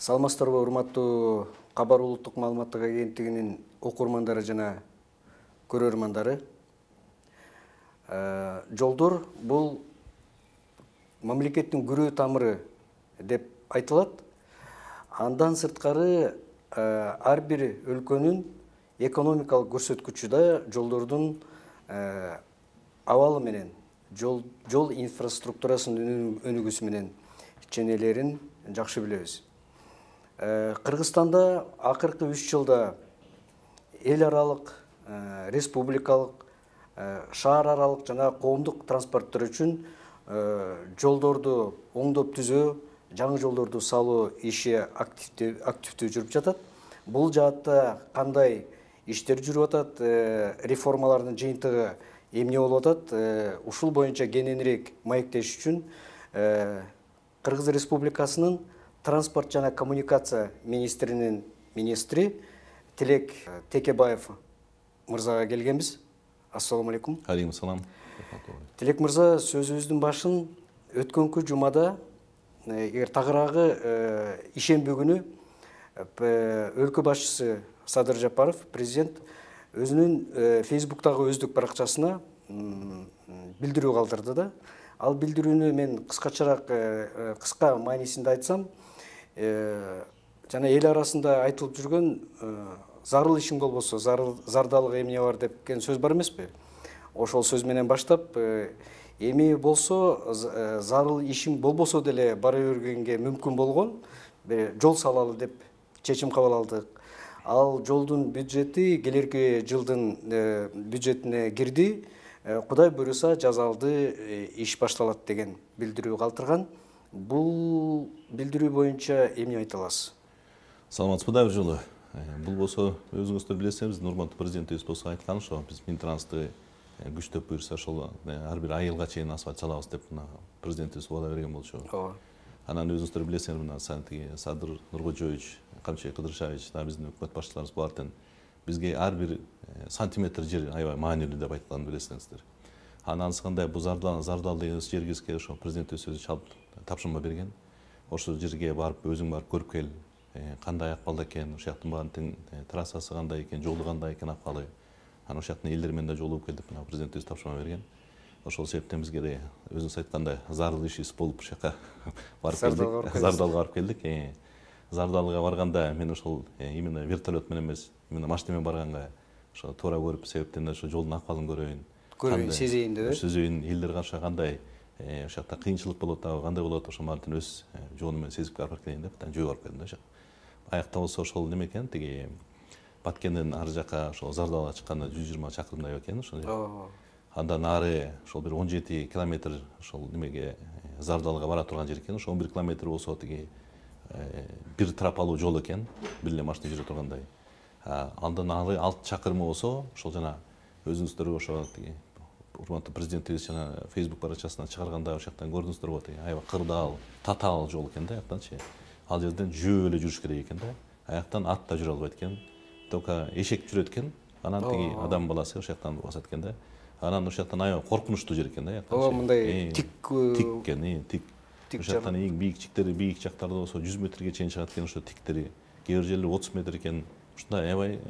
Саламатсыздарбы, урматтуу Кабар улуттук маалыматтык агенттигинин окурмандары жана көрөрмандары. Жолдор бул мамлекеттин күрөө тамыры деп айтылат. Андан сырткары ар бир өлкөнүн экономикалык көрсөткүчү да жолдордун абалы менен, жол инфраструктурасынын өнүгүүсү менен ченелерин жакшы билебиз. Кыргызстанда акыркы 3 жылда эл аралык, республикалык, шаар аралык жана коомдук транспорттор үчүн жолдорду оңдоп түзөө, жаңы жолдорду салуу иши активдүү жүрүп жатат. Бул жаатта кандай иштер жүрүп атат, реформалардын жыйынтыгы эмне болуп атат, ушул боюнча кененирээк маектеш үчүн Кыргыз Республикасынын транспорт жана коммуникация министринин министри Тилек Текебаев мырзага келгенбиз. Ассаламу алейкум. Алейкум салам. Тилек мырза, сөзүбүздүн башын өткөнкү жумада тагыраагы ишемби күнү өлкө башчысы Садыр Жапаров, президент, өзүнүн Фейсбуктагы өздүк баракчасына билдирүү калтырды да. Ал билдирүүнү мен кыска маанисинде айтсам, жана эл арасында айтылып жүргөн зарыл ишиң болбосо, зардалык эмне бар депкен сөз бар эмеспи? Ошол сөз менен баштап, эми болсо зарыл ишиң болбосо деле бара бергенге мүмкүн болгон жол салалы деп чечим кабыл алдык. Ал жолдун бюджети келерки жылдын бюджетине кирди. Кудай буйруса жазалды иш башталат деген билдирүү калтырган. Бул билдирүү боюнча эмне айта аласыз? Саламатсызбы да бир жолу. Бул болсо өзүңүздөр билесиңер, урматтуу президентибиз болсо айткан ошо биз Минтрансты күчтөп буйруса ошол ар бир айылга чейин асфальт салабыз деп президентибиз убада берген болчу. Анан өзүңүздөр билесиңер, мына Садыр Нуркожоевич, Камчей Кыдыршевич, биздин өкмөт башчыларыбыз булар бизге ар бир сантиметр жер аябай маанилүү деп айтканын билесиңиздер. Анан ансыкандай бул зардалды жергибизге ошо президентибиз өзү чалып тапшырма берген. Ошол жерге барып, өзүң барып көрүп кел, кандай акыбалда экен, ошол жактын баардык трассасы кандай экен, жолу кандай экен акыбалы. Анан ошол жактын элдери менен да жолугуп келдик, мына президентибиз тапшырма берген. Ошол себептен бизге да өзүңүз айткандай зарыл ишибиз болуп ушул жака барып келдик. Зардалга барып келдик. Зардалга барганда мен ошол именно вертолет менен эмес, именно машина менен барганга ошо туура көрүп, себептен ошо жолдун акыбалын көрөйүн, сезейин деп. Сезейин, элдер канча кандай ошол жакта кыйынчылык болот, кандай болот, ошо баарын өз жону менен сезип барып келейин деп, жөө барып келдим да ошо. Аякта болсо ошол неме экен, тиги Баткенден ары жака ошол Зардалга чыкканда 120 чакырымдай экен ошол. Андан ары ошол бир 17 километр ошол немеге Зардалга бара турган жер экен. Ошо 11 километр болсо тиги бир тропалуу жол экен, бир эле машина жүрө тургандай. Андан ары 6 чакырымы болсо ошол жана өзүңүздөр ошо тиги урматтуу президентибиз жана Facebook баракчасына чыгарганда ошол жактан көрдүңүздөр болот. Аябай кырдаал, татаал жол экен да аяктанчы. Ал жерден жөө эле жүрүш керек экен да. Аяктан ат да жүрө албайт экен. Только эшек жүрөт экен. Анан тиги адам баласы ошол жактан басат экен да. Анан ошол жактан аябай коркунучтуу жер экен да аяктанчы. Мындай тик экен, тик. Ошол жактан эң бийик жактарда болсо 100 метрге чейин чыгат экен ошо тиктери. Кээ бир жерлер 30 метр экен. Ушундай аябай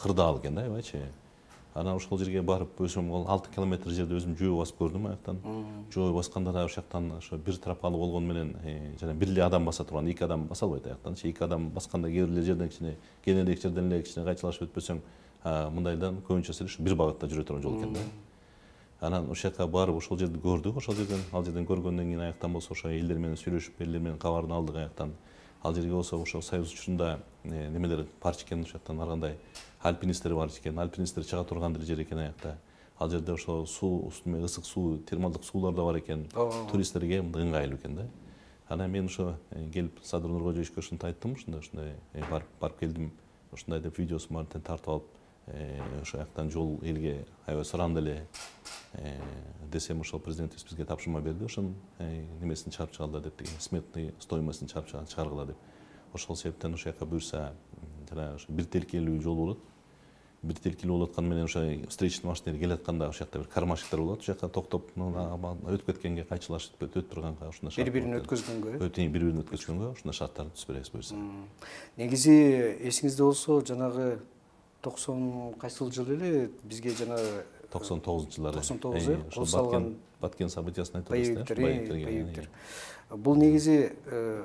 кырдаал экен да аябайчы. Анан ошол жерге барып өзүм 6 километр жерде өзүм жөө басып көрдүм аяктан. Жөө басканда да ошол жактан ошо бир тропалы болгону менен жана бир эле адам баса турган, 2 адам баса албайт аяктанчы. 2 адам басканда кээ бир жерден кичине, кененирээк жерден эле кичине кайчылашып өтпөсөң, мындайдан көбүнчөсү ушу бир багытта жүрө турган жол экен да. Анан ошол жака барып ошол жерди көрдүк, ал жерден көргөндөн кийин аяктан болсо ошо элдер менен сүйлөшүп, элдер менен кабарын алдык аяктан. Ал жерге болсо ошо Союз учурунда немелер бар экен, ошол жактан баргандай альпинисттер бар экен, альпинисттер чыга турган жер экен аякта. Ал жерде ошо суу, устуме ысык суу, термалдык суулар да бар экен. Туристтерге мындай ыңгайлуу экен да. Анан мен ошо келип Садыр Нуркожоевичке ушинтип айттым, ушундай барып келдим, ушундай деп видеосун баарын тартып алып, ошо жактан жол элге аябай сурандуу эле десем, ошол президентибиз бизге тапшырма берди, ошонун немесин чыгарып чыгала деп, сметный стоимостун чыгарып чыгаргыла деп. Ошол себептен ошол жака буйрса жана бир телкелүү жол болот. бир тилкилүү болуп аткан менен ошо встречный машиналар келе атканда ошол жакта бир кармашыктар болот. Ошол жакка токтоп өтүп кеткенге кайчылашып өтүп турганга ушундай шарт. Бири-бирин өткөзгөнгө. Бири-бирин өткөзгөнгө ушундай шарттарды түзүп беребиз буюрса. Негизи эсиңизде болсо жанагы 90 кайсыл жыл эле бизге жанагы 99-жылдары. 99 ошол Баткен событиясын айтып боевиктер. Бул негизи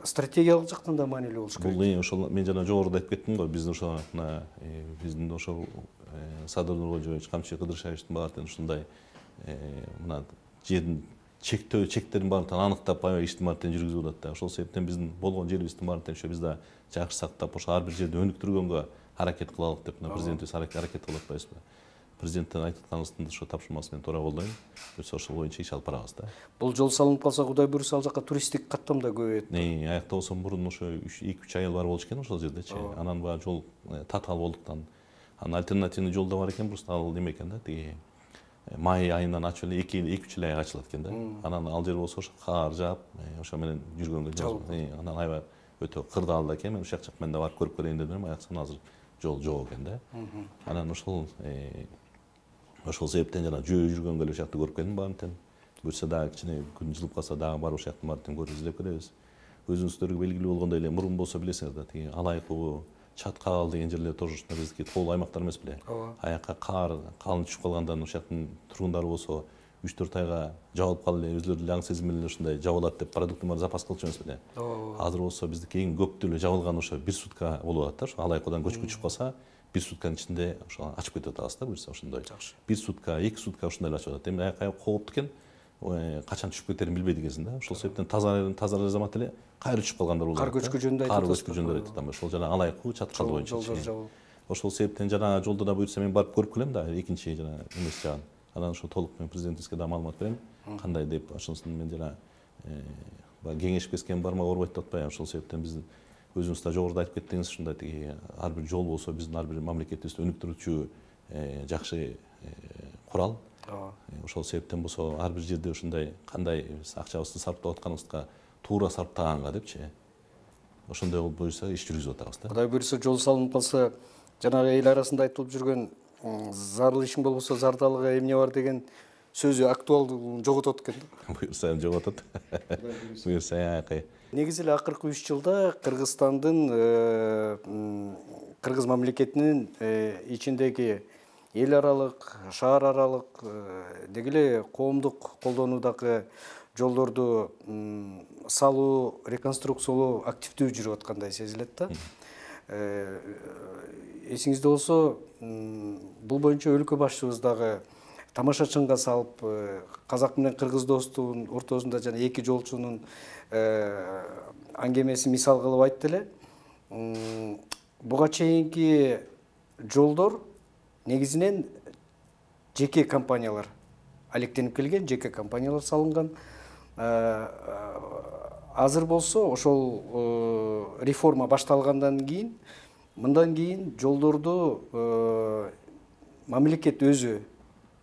стратегиялык жактан да маанилүү болуш керек. Бул ошол мен жана жогоруда айтып кеттим го, биздин ошо биздин ошол Садыр Нуркожоевич, Камчы Кыдыршаевичтин баардыгын ушундай мына жердин чектерин баардыгын аныктап аябай иштин баардыгын жүргүзүп атат да. Ошол себептен биздин болгон жерибиздин баардыгын ошо биз да жакшы сактап, ошо ар бир жерди өнүктүргөнгө аракет кылалык деп президентибиз аракет кылып атпайбызбы? Президенттин айтканыбыздын ошо тапшырмасын мен туура колдойм. Буюрса ошол боюнча иш алып барабыз да. Бул жол салынып калса, Кудай буйруса, ал жакка туристтик каттам да көбөйөт. Аякта болсо мурун ошо 2-3 айыл бар болчу экен ошол жердечи. Анан баягы жол татаал болдуктан анан альтернативный жол да бар экен, просто ал неме экен да, тиги май айынан ачып эле 2-3 айга ачылат экен да. Анан ал жер болсо ошо кар жаап, ошо менен жүргөнгө анан аябай өтө кырдаал да экен. Мен ушак жак менен да барып көрүп келейин дедим, аяксан азыр жол жок экен да. Анан ошол себептен жана жөө жүргөнгө эле ушакты көрүп келдим баантен. Буюрса дагы кичине күн жылып калса дагы барып ушактын баарын көрүп излеп келебиз. Өзүңүздөргө белгилүү болгондой эле мурун болсо билесиңер да, тиги Алайкуу, Чаткал деген жерлер тоже ушундай биздики тоолуу аймактар эмес беле. Аякка кар калын түшүп калгандан ушактын тургундары болсо 3-4 айга жабылып калып эле өзүлөрү аң сезим менен ушундай жабылат деп продуктун баарын запас кылчу эмес беле. Азыр болсо биздики эң көптүү эле жабылган ошо 1 сутка болуп атат да. Ошо Алайкуудан көчкү түшүп калса 1 сутканын ичинде ошо ачып кетип атабыз да, буюрса ошондой. 1 сутка, 2 сутка ушундай эле ачып атат. Эми аякка кооптуу экен, качан түшүп кетерин билбейт экенсиң да. Ошол себептен таза замат эле кайра түшүп калгандар болот. Кар көчкү жөнүндө айтып атасыз. Кар көчкү жөнүндө айтып атам. Ошол жана Алайкуу, Чаткал боюнча. Ошол себептен жана жолдо да буюрса мен барып көрүп келем да, экинчи жана эмес жагын. Анан ошо толук мен президентибизге да маалымат берем. Кандай деп ошонусун мен жана кеңеш бескем барма оорубайт деп атпайбы. Ошол себептен биз өзүңүз да жогоруда айтып кеттиңиз, ушундай тиги ар бир жол болсо биздин ар бир мамлекетибизди өнүктүрүүчү жакшы курал. Ошол себептен болсо ар бир жерде ушундай кандай акчабызды сарптап атканыбызга туура сарптаганга депчи. Ошондой болуп буюрса иш жүргүзүп атабыз да. Кудай буйруса жол салынып калса, жанагы эл арасында айтылып жүргөн зарыл ишиң болбосо зардалыга эмне бар деген сөзү актуалдуулугун жоготот экен. Буюрса жоготот. Буюрса аякай. Негизи эле акыркы 3 жылда Кыргызстандын Кыргыз мамлекетинин ичиндеги эл аралык, шаар аралык деги эле коомдук колдонуудагы жолдорду салуу, реконструкциялоо активдүү жүрүп аткандай сезилет да. Эсиңизде болсо, бул боюнча өлкө башчыбыз дагы тамашачынга салып, казак менен кыргыз достугунун ортосунда жана эки жолчунун аңгемесин мисал кылып айтты эле. Буга чейинки жолдор негизинен жеке компаниялар алектенип келген, жеке компаниялар салынган. Азыр болсо ошол реформа башталгандан кийин, мындан кийин жолдорду мамлекет өзү,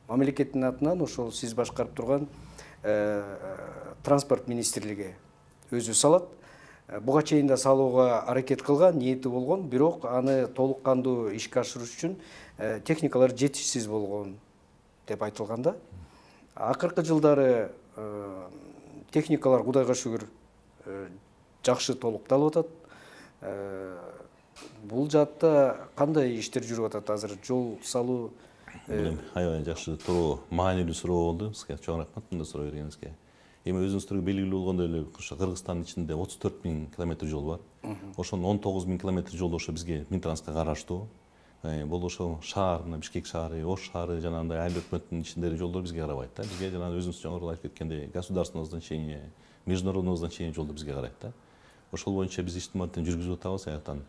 мамлекеттин атынан ошол сиз башкарып турган транспорт министрлиги өзү салат. Буга чейин да салууга аракет кылган, ниети болгон, бирок аны толук кандуу ишке ашырыш үчүн техникалар жетишсиз болгон деп айтылган да. Акыркы жылдары техникалар Кудайга шүгүр жакшы толукталып атат. Бул жаатта кандай иштер жүрүп атат азыр? Жол салуу аябай жакшы тууру, маанилүү суроо болду. Сизге чоң рахмат мындай суроо бергениңизге. Эми өзүңүздөргө белгилүү болгондой эле Кыргызстандын ичинде 34 000 километр жол бар. Ошонун 19 000 километр жолу ошо бизге Минтрансқа караштуу. Бул ошо шаар, Бишкек шаары, Ош шаары жана андай айыл өкмөттүн ичиндеги жолдор бизге карабайт да. Бизге жана өзүңүз жогоруда айтып кеткендей, государственное значение, международное значение жолдор бизге карайт да. Ошол боюнча биз иштин баарын жүргүзүп атабыз аяктан.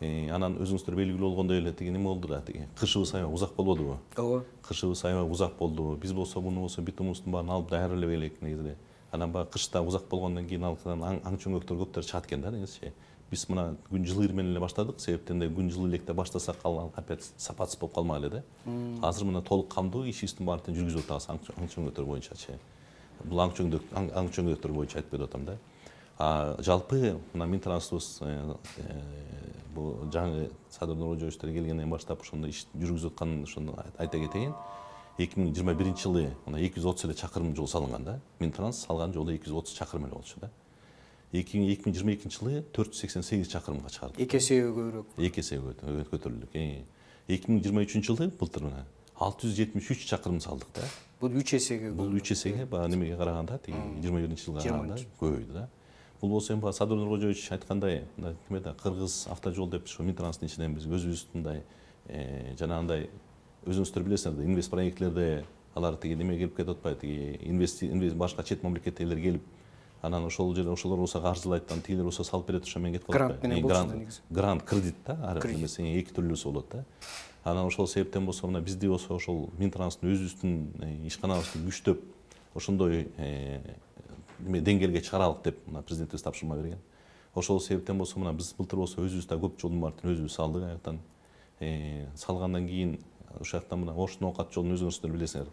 Анан өзүңүздөр белгилүү болгондой эле тиги неме болду да, тиги кышыбыз аябай узак болбодубу? Ооба. Кышыбыз аябай узак болду. Биз болсо муну болсо битумубуздун баарын алып даярдап элек негизи. Анан баягы кышта узак болгондон кийин алкадан аң чөңөктөр көптөр чыгат экен да негизи. Биз мына күн жылы менен эле баштадык, себептен да күн жылы электе баштасак опять сапатсыз болуп калмак эле да. Азыр мына толук камдуу ишибиздин баарын жүргүзүп атабыз аң чөңөктөр боюнчачы. Бул аң чөңөктөр боюнча айтып берип атам да. Жалпы мына Минтрансыбыз бул жаңы Садыр Нуркожоевичтер келгенден баштап ошондо иш жүргүзүп атканын ошону айта кетейин. 2021 жылы мына 230 эле чакырым жол салынган да. Минтранс салган жолу 230 чакырым эле болчу да. 2022 жылы 488 чакырымга чыгарды. Эки эсеге көбүрөөк. Эки эсеге көтөрүлдүк. 2023 жылы былтыр мына 673 чакырым салдык да. Бул 3 эсеге. Бул 3 эсеге баягы немеге караганда, 21 жылга караганда көбөйдү да. Бул болсо эми Садыр Нуркожоевич айткандай, мында Кыргыз автожол деп ушу Минтранстын ичинен биз өзүбүз мындай жанагындай өзүңүздөр билесиңер да, инвест проектлерде алар тиги неме келип кетип атпайбы, тиги инвест башка чет мамлекеттегилер келип, анан ошол жерде ошолор болсо каржылайт, анан тигилер болсо салып берет, ошо менен кетип калат. Грант менен болсо грант, кредит да, ар бир эмеси эки түрлүүсү болот да. Анан ошол себептен болсо мына бизди болсо ошол Минтранстын өзүбүздүн ишканабызды күчтөп ошондой неме деңгээлге чыгаралык деп мына президентибиз тапшырма берген. Ошол себептен болсо мына биз былтыр болсо өзүбүз да көп жолдун баарын өзүбүз салдык. Аяктан салгандан кийин ошол жактан мына Ош Ноокат жолун өзүңүздөр билесиңер.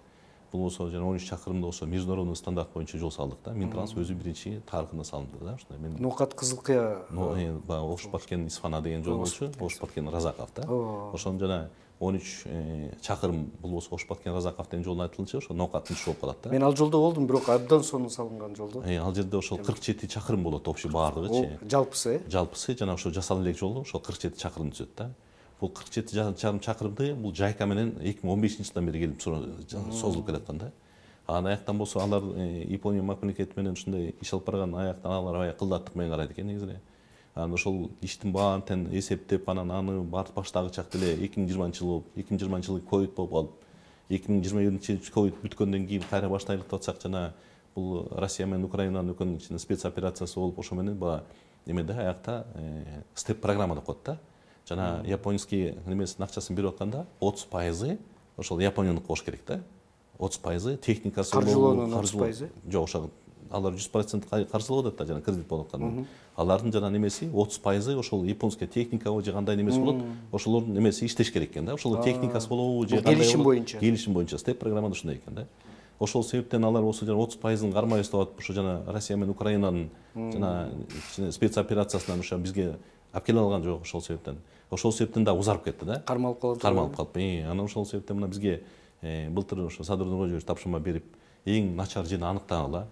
Бул болсо жана 13 чакырымда болсо международный стандарт боюнча жол салдык да. Минтранс өзү биринчи тарыхында салынды да. Ушундай мен Ноокат Кызылкыя. Баягы Ош Баткен Исфана деген жол болчу. Ош Баткен Разаков да. Ошону жана 13 чакырым бул болсо Ош Баткен Разаков деген жолун айтылынча ошо Ноокаттын болуп калат да. Мен ал жолдо болдум, бирок абдан сонун салынган жолдо. Ал жерде ошол 47 чакырым болот общий баардыгычы. Жалпысы Жалпысы жана ошо жасалын элек жол ошол 47 чакырым түзөт да. Бул 47,5 чакырымды бул Жайка менен 2015 жылдан бери келип созулуп келаткан да. Анан аяктан болсо алар Япония мамлекети менен ушундай иш алып барган, аяктан алар аябай кылдаттык менен карайт экен негизи. Анан ошол иштин баарын тең эсептеп, анан аны баштагычак деле 2020 жыл болуп, 2020 жылы ковид болуп калып, 2021 ковид бүткөндөн кийин кайра баштайлык деп атсак, жана бул Россия менен Украинанын өкөн спецоперациясы болуп, ошо менен баягы немеде аякта степ программа деп коет да. Жана японский немесинин акчасын берип атканда 30% ошол Японияныкы болуш керек да. 30% техникасы каржылоонун 30%. Жок, ошо алар 100% каржылап атат да, жана кредит болуп атканда. Алардын жана немеси 30% ошол японский техникабы же кандай немеси болот, ошолордун немеси иштеш керек экен да. Ошол техникасы болобу же кандай келишим боюнча степ программада ушундай экен да. Ошол себептен алар болсо жана 30%-ын кармайбыз деп атып, ошо жана Россия менен Украинанын жана спецоперациясынан ошо бизге алып келе алган жок. Ошол себептен да узарып кетти да. Кармалып калды. Кармалып калды. Анан ошол себептен мына бизге былтыр ошо Садыр Нуркожоевич тапшырма берип, эң начар жерин аныктагыла.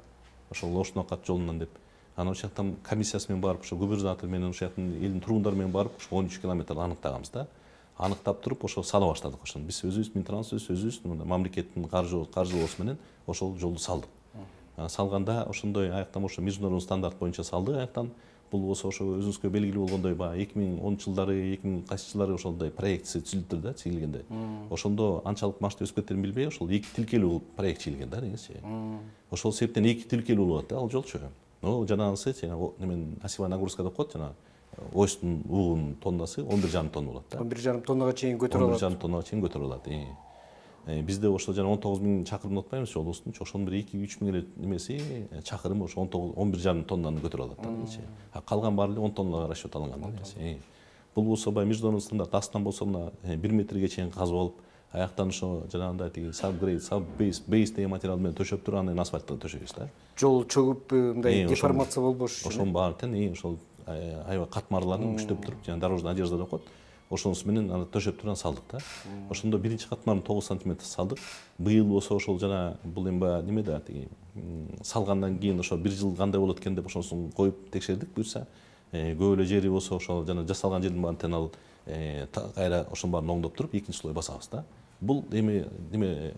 Ошол Ош Ноокат жолунан деп. Анан ошол жактан комиссиясы менен барып, ошо губернатор менен ошол жактын элдин тургундары менен барып, ошо 13 километр аныктаганбыз да. Аныктап туруп, ошо сала баштадык. Ошону биз өзүбүз Минтранс өзүбүз мамлекеттин каржылоосу менен ошол жолду салдык. Салганда ошондой аяктан ошо международный стандарт боюнча салдык. Аяктан бул болсо ошо өзүңүзгө белгилүү болгондой баягы 2010 жылдары, 2000 жылдары ошондой проектси түзүлдү да, чыгылгенде. Ошондо анчалык масштаб өсүп кеттерин билбей, ошол эки тилкелүү проект чыгылген да негизи. Ошол себептен эки тилкелүү болот да ал жолчу. Жанагысы немен осевая нагрузка деп коет, жана оштун угунун тоннасы 11,5 тонна болот да. 11,5 тоннага чейин көтөрө алат. 11,5 тоннага чейин көтөрө алат. Бизде ошо жана 19.000 чакырым атпайбыз жолубуздун, ошонун бир 2-3 миң эле немеси чакырым ошо 11,5 тоннаны көтөрө алат да негизи. Калган баары эле 10 тоннага расчет алынган негизи. Бул болсо баягы международный стандарт астынан болсо мына 1 метрге чейин казып алып, аяктан ошо жанагындай тиги сабгрейд, саббейс деген материал менен төшөп туруп, анан асфальттан төшөйбүз да. Жол чөгүп мындай деформация болбош үчүн. Ошонун баары тең ошол аябай катмарларын күчтөп туруп, жана дорожный одежда деп коет. Ошонусу менен аны төшөп туруп салдык да. Ошондо биринчи катмарын 9 см салдык. Быйыл болсо ошол жана бул эми баягы неме да тиги салгандан кийин ошо 1 жыл кандай болот экен деп ошонусун коюп текшердик буюрса. Көп эле жери болсо ошол жана жасалган жердин баарын тең алып кайра ошонун баарын оңдоп туруп экинчи слой басабыз да. Бул эми неме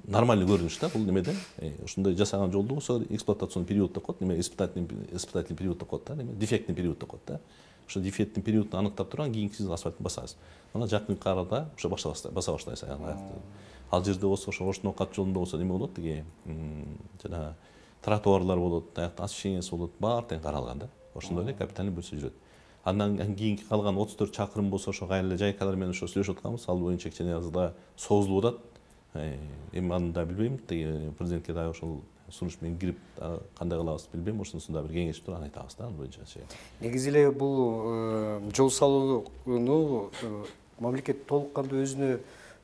нормальный көрүнүш да, бул немеде. Ушундай жасаган жолду болсо эксплуатационный период деп коет, неме испытательный период деп коет да, неме дефектный период деп коет да. Ошо дефектный периодун аныктап турган кийин сиз асфальттын басасыз. Мына жакынкы арада ошо баса баштайсыз аягына. Ал жерде болсо ошо Ош Ноокат жолунда болсо неме болот, тиги жана тротуарлар болот, аякта освещениеси болот, баары тең каралган да. Ошондой эле капитальный бөлсө жүрөт. Андан кийинки калган 34 чакырым болсо ошо кайра Жайкалар менен ошо сүйлөшүп атканбыз, ал боюнча кичине азда созулуп атат. Эми аны да билбейм, тиги президентке да ошол сунуш менен кирип кандай кылабыз билбейм, ошонусун да бир кеңешип туруп аны айтабыз да, ал боюнча. Негизи эле бул жол салууну мамлекет толук кандуу өзүнө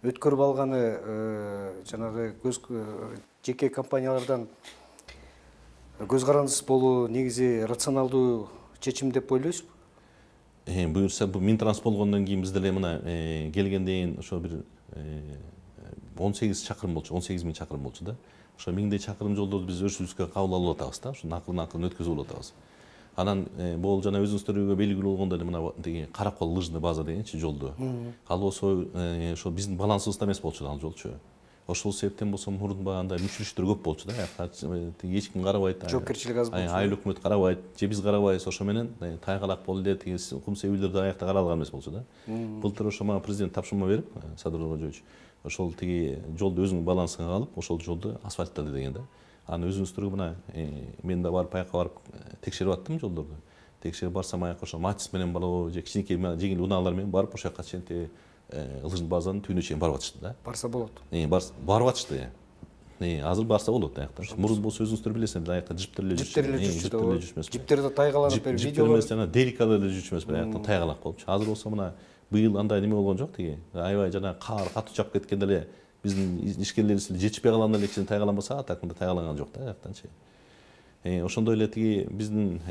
өткөрүп алганы жанагы жеке компаниялардан көз карандысыз болуу негизи рационалдуу чечим деп ойлойсузбу? Буюрса бул Минтранс болгондон кийин биз деле мына келгенден ошо бир 18 чакырым болчу, 18.000 чакырым болчу да. Ошо 1000 чакырым жолдорду биз өзүбүзгө кабыл алып атабыз да. Ошо акырын өткөзүп атабыз. Анан бул жана өзүңүздөргө белгилүү болгондой мына тиги Каракол лыжный база дегенчи жолду. Ал болсо ошо биздин балансыбызда эмес болчу ал жолчу. Ошол себептен болсо мурун андай мүчүрүштөр көп болчу да. Эч ким карабайт. Жоопкерчилик аз болчу. Айыл өкмөт карабайт, же биз карабайбыз. Ошо менен тайгалак болду эле тиги кум себилерди аякта каралган эмес болчу да. Былтыр ошо мага президент тапшырма берип, Садыр Кожоевич, ошол тиги жолду өзүнүн балансына алып, ошол жолду асфальттады деген да. Аны өзүңүздөргө мына мен да барып аяка барып текшерип аттым жолдорду. Текшерип барсам аяка ошо Матис менен болобу, же кичинекей жеңил унаалар менен барып ошол жака чейин лыжный базанын түбүнө чейин барып атышты да. Барса болот. Барып атышты. Азыр барса болот аякта. Мурун болсо өзүңүздөр билесиңер, аякта жиптер эле жүрчү. Жиптерде тайгаланып берип видео эмес, жана деликалар эле жүрчү эмес, аякта тайгалак болчу. Азыр болсо мына быйыл андай неме болгон жок тиги. Аябай жана кар катуу чап кеткенде эле биздин ишкерлерибиз жетишпей калганда эле кичине тайгаланбаса, так мында тайгаланган жок да аяктанчы. Ошондой эле тиги биздин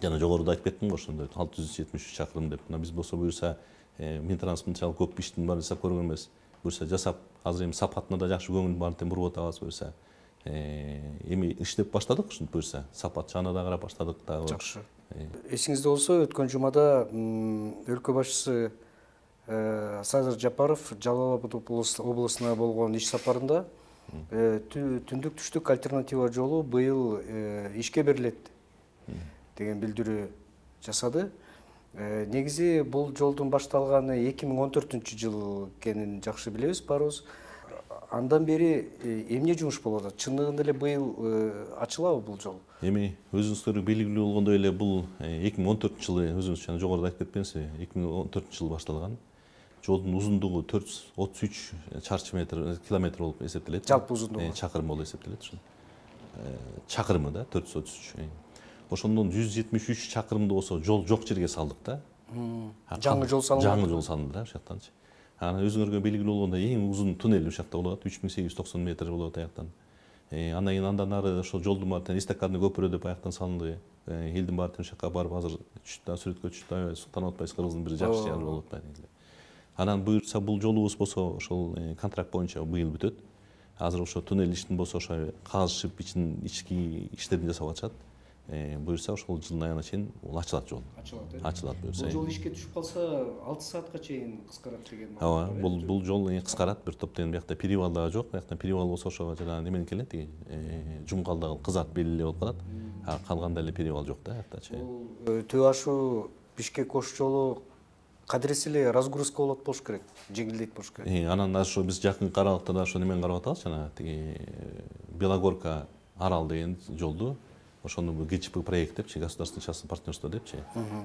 жана жогоруда айтып кеттим го, ошондой 673 чакырым деп. Мына биз болсо буюрса Минтранс мынчалык көп иштин баарын жасап көргөн эмес. Буюрса жасап, азыр эми сапатына да жакшы көңүл баарын буруп атабыз буюрса. Эми иштеп баштадык ушинтип буюрса, сапат жагына да карап баштадык дагы. Жакшы. Эсиңизде болсо, өткөн жумада өлкө башчысы Садыр Жапаров Жалал Абад областына болгон иш сапарында түндүк түштүк альтернатива жолу быйыл ишке берилет деген билдирүү жасады. Негизи бул жолдун башталганы 2014-жыл экенин жакшы билебиз баарыбыз. Андан бери эмне жумуш болуп атат? Чындыгында эле быйыл ачылабы бул жол? Эми өзүңүздөргө белгилүү болгондой эле бул 2014-жылы өзүңүз жана жогоруда айтып кетпеңизби, 2014-жылы башталган. Жолдун узундугу 433 чарчы метр, километр болуп эсептелет. Жалпы узундугу. Чакырым болуп эсептелет ушул. Чакырымы да 433. Ошондон 173 чакырымды болсо жол жок жерге салдык да. Жаңы жол салынды. Жаңы жол салынды да ошоктанчы. Анан өзүңөргө белгилүү болгондой эң узун туннель ошакта болуп атат, 3890 метр болуп атат аяктан. Андан кийин андан ары ошол жолдун баары эстакадный көпүрө деп аяктан салынды. Элдин баары ошакка барып азыр сүрөткө түштү. Султан Отбайс кыргыздын бир жакшы жери болуп атат. Анан буюрса бул жолубуз болсо ошол контракт боюнча быйыл бүтөт. Азыр ошо туннель иштин болсо ошо казышып ички иштерин жасап атышат. Буюрса ошол жылдын аягына чейин ачылат жол. Ачылат буюрса. Бул жол ишке түшүп калса 6 саатка чейин кыскарат деген. Ооба, бул жол кыскарат. Бир топ деген биякта перевал дагы жок. Биякта перевал болсо ошо жана неменики эле тиги жумгалдагы кызат белгилүү болуп калат. Калганда эле перевал жок да аяктачы. Бул Төө ашуу Бишкек Ош жолу кадыресе эле разгрузка болот болуш керек, жеңилдейт болуш керек. Анан ошо биз жакынкы аралыкта да ошо немени карап атабыз, жана тиги Белогорка Арал деген жолду. Ошону ГЧП проект депчи, государственный частный партнерство депчи.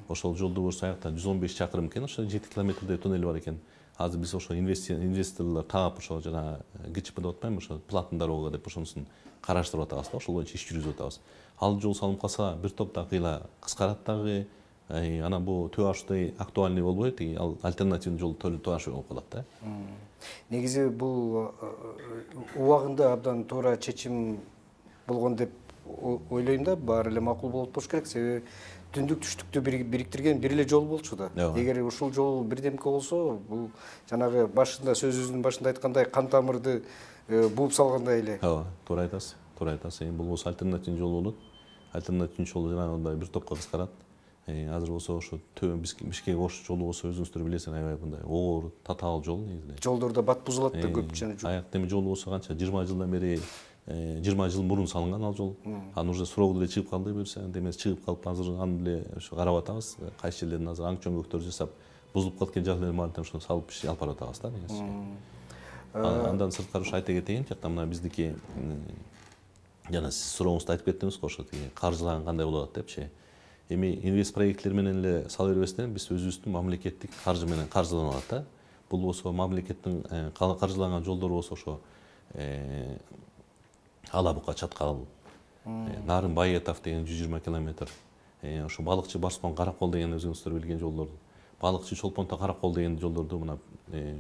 Ошол жолду болсо аякта 115 чакырым экен, ошо 7 километрдей туннель бар экен. Азыр биз ошо инвесторлор таап ошо жана ГЧП деп атпайбы, ошо платный дорога деп ошонусун караштырып атабыз да, ошол боюнча иш жүргүзүп атабыз. Ал жол салынып калса, бир топ да кыйла кыскарат дагы. Анан бул Төө ашуудай актуальный болбой, тиги альтернативный жол Төө ашуу болуп калат да. Негизи бул убагында абдан туура чечим болгон деп ойлойм да, баары эле макул болуп болуш керек. Себеби түндүк түштүктү бириктирген бир эле жол болчу да. Эгер ушул жол бирдемке болсо, бул жанагы башында сөзүбүздүн башында айткандай кан тамырды бууп салгандай эле. Ооба, туура айтасыз. Туура айтасыз. Бул болсо альтернативный жол болот. Альтернативный жол жанагындай бир топко кыскарат. Азыр болсо ошо Төө Бишкек Ош жолу болсо өзүңүздөр билесиңер, аябай мындай оор, татаал жол негизи. Жолдордо бат бузулат да көп жана. Аякта эми жол болсо канча 20 жылдан бери 20 жыл мурун салынган ал жол. Аны уже срогу деле чыгып калды буюрса, демес чыгып калып азыр аны деле ошо карап атабыз. Кайсы жерлерин азыр аң чөңгөктөр жасап, бузулуп калган жерлерин баарын ошо салып алып барып атабыз да негизи. Андан сырткары ошо айта кетейин, жакта мына биздики жана сиз сурооңузда айтып кеттиңиз го, ошо тиги каржылан кандай болуп атат депчи. Эми инвест проекттер менен эле сала бербестен биз өзүбүздүн мамлекеттик каржы менен каржыланып атат да. Бул болсо мамлекеттин каржыланган жолдору болсо ошо Ала Бука Чаткал, Нарын Байетов деген 120 километр, ошо Балыкчы Барскон Каракол деген өзүңүздөр билген жолдор, Балыкчы Чолпонто Каракол деген жолдорду мына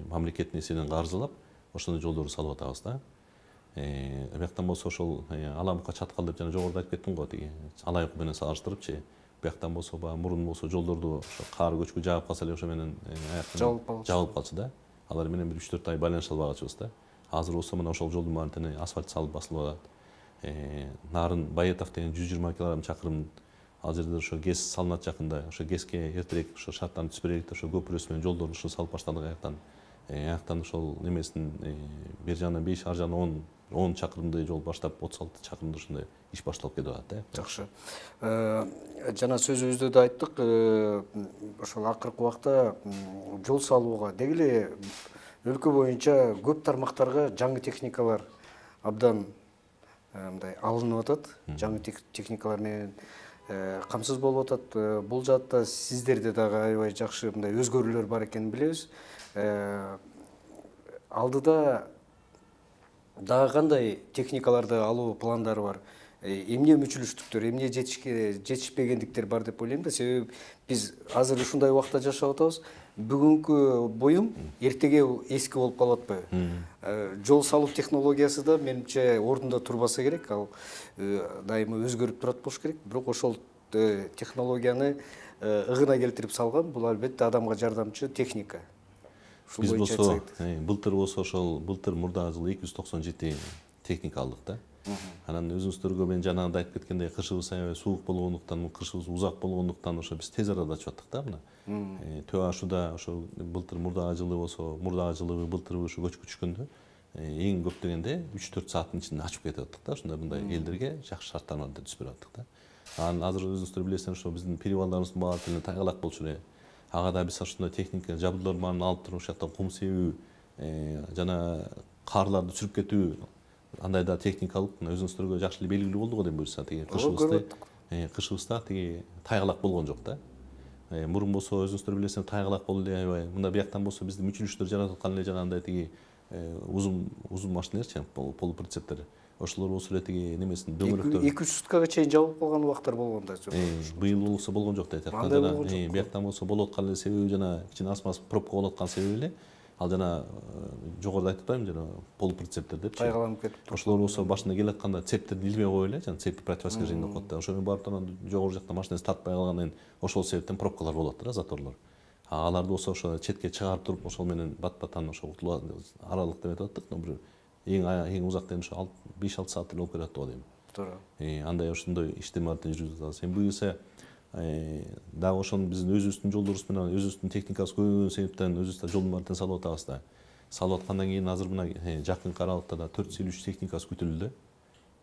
мамлекеттин эсебинен каржылап, ошондой жолдорду салып атабыз да. Бияктан болсо ошол аламыкка чаткал деп жана жогоруда айтып кеттим го, тиги алайык менен салыштырыпчы. Бияктан болсо баягы мурун болсо жолдорду ошо кар көчкү жаап калса эле ошо менен жабылып калчу да. Алар менен бир 3-4 ай байланыша албагачыбыз да. Азыр болсо мына ошол жолдун баарын тене асфальт салып басылып атат. Нарын Байетов деген 120 км чакырым ал жерде ошо ГЭС салынат жакында. Ошо ГЭСке эртерээк ошо шарттарды түзүп берейик деп ошо көпүрөсү менен жолдордун ушун салып баштадык аяктан. Аяктан ошол немесин бер жагынан 5, ар жагынан 10 чакырымдай жол баштап 36 чакырымда ушундай иш башталып кетип атат да. Жакшы. Жана сөзүбүздө да айттык, ошол акыркы убакта жол салууга деги эле өлкө боюнча көп тармактарга жаңы техникалар абдан мындай алынып атат. Жаңы техникалар менен камсыз болуп атат. Бул жаатта сиздерде дагы аябай жакшы мындай өзгөрүүлөр бар экенин билебиз. Алдыда дагы кандай техникаларды алуу пландары бар? Эмне мүчүлүштүктөр, эмне жетишпегендиктер бар деп ойлойм да. Себеби биз азыр ушундай убакта жашап атабыз. Бүгүнкү буюм эртеге эски болуп калып атпайбы? Жол салуу технологиясы да менимче ордунда турбаса керек, ал дайыма өзгөрүп турат болуш керек. Бирок ошол технологияны ыгына келтирип салган, бул албетте адамга жардамчы техника. Биз болсо былтыр болсо ошол былтыр мурдагы жылы 297 техника алдык да. Анан өзүңүздөргө мен жанагында айтып кеткендей кышыбыз аябай суук болгондуктан, кышыбыз узак болгондуктан ошо биз тез арада ачып аттык да мына. Төө ашуда ошо былтыр мурдагы жылы болсо, мурдагы жылы былтыр ошо көчкү түшкөндө эң көп дегенде 3-4 сааттын ичинде ачып кетип аттык да. Ушундай мындай элдерге жакшы шарттар менен түзүп берип аттык да. Анан азыр өзүңүздөр билесиңер ошо биздин перевалдарыбыздын баары деле тайгалак болчу эле. Ага да биз ушундай техника жабдуулар баарын алып туруп ошол жактан кум себүү, жана карларды сүрүп кетүү, андай да техника алып, өзүңүздөргө жакшы эле белгилүү болду го дейм буюрса, тиги кышыбызда тиги тайгалак болгон жок да. Мурун болсо өзүңүздөр билесиңер тайгалак болду эле аябай. Мында бияктан болсо биздин мүчүлүштөр жаратып аткан эле жанагындай тиги узун машиналерчи, полуприцептер. Ошолор болсо эле тиги немесин дөңгөлөктөр 2-3 суткага чейин жабылып калган убактар болгон да. Быйыл болсо болгон жок дейт. Бияктан болсо болуп аткан эле себеби жана кичине асмас пробка болуп аткан себеби эле ал жана жогоруда айтып атпаймынбы жана полуприцептер депчи. Тайгаланып кетип. Ошолор болсо башында келе атканда цептерди илбей коюп эле, жана цепи противоскользийный деп коет да. Ошо менен барып анан жогору жакта машинасы тартпай калгандан кийин ошол себептен пробкалар болуп атты да, заторлор. Аларды болсо ошо четке чыгарып туруп ошол менен бат-баттан ошо утулат аралык деп айтып аттык. Бир эң узак деген ошо 5-6 саат эле болуп кетет го дейм. Туура. Андай ошондой иштемаларды жүргүзүп атабыз. Эми буюрса дагы ошону биздин өзүбүздүн жолдорубуз менен өзүбүздүн техникабыз көбөйгөн себептен өзүбүз да жолдун баарын салып атабыз да. Салып аткандан кийин азыр мына жакынкы аралыкта да 453 техникасы күтүлүүдө.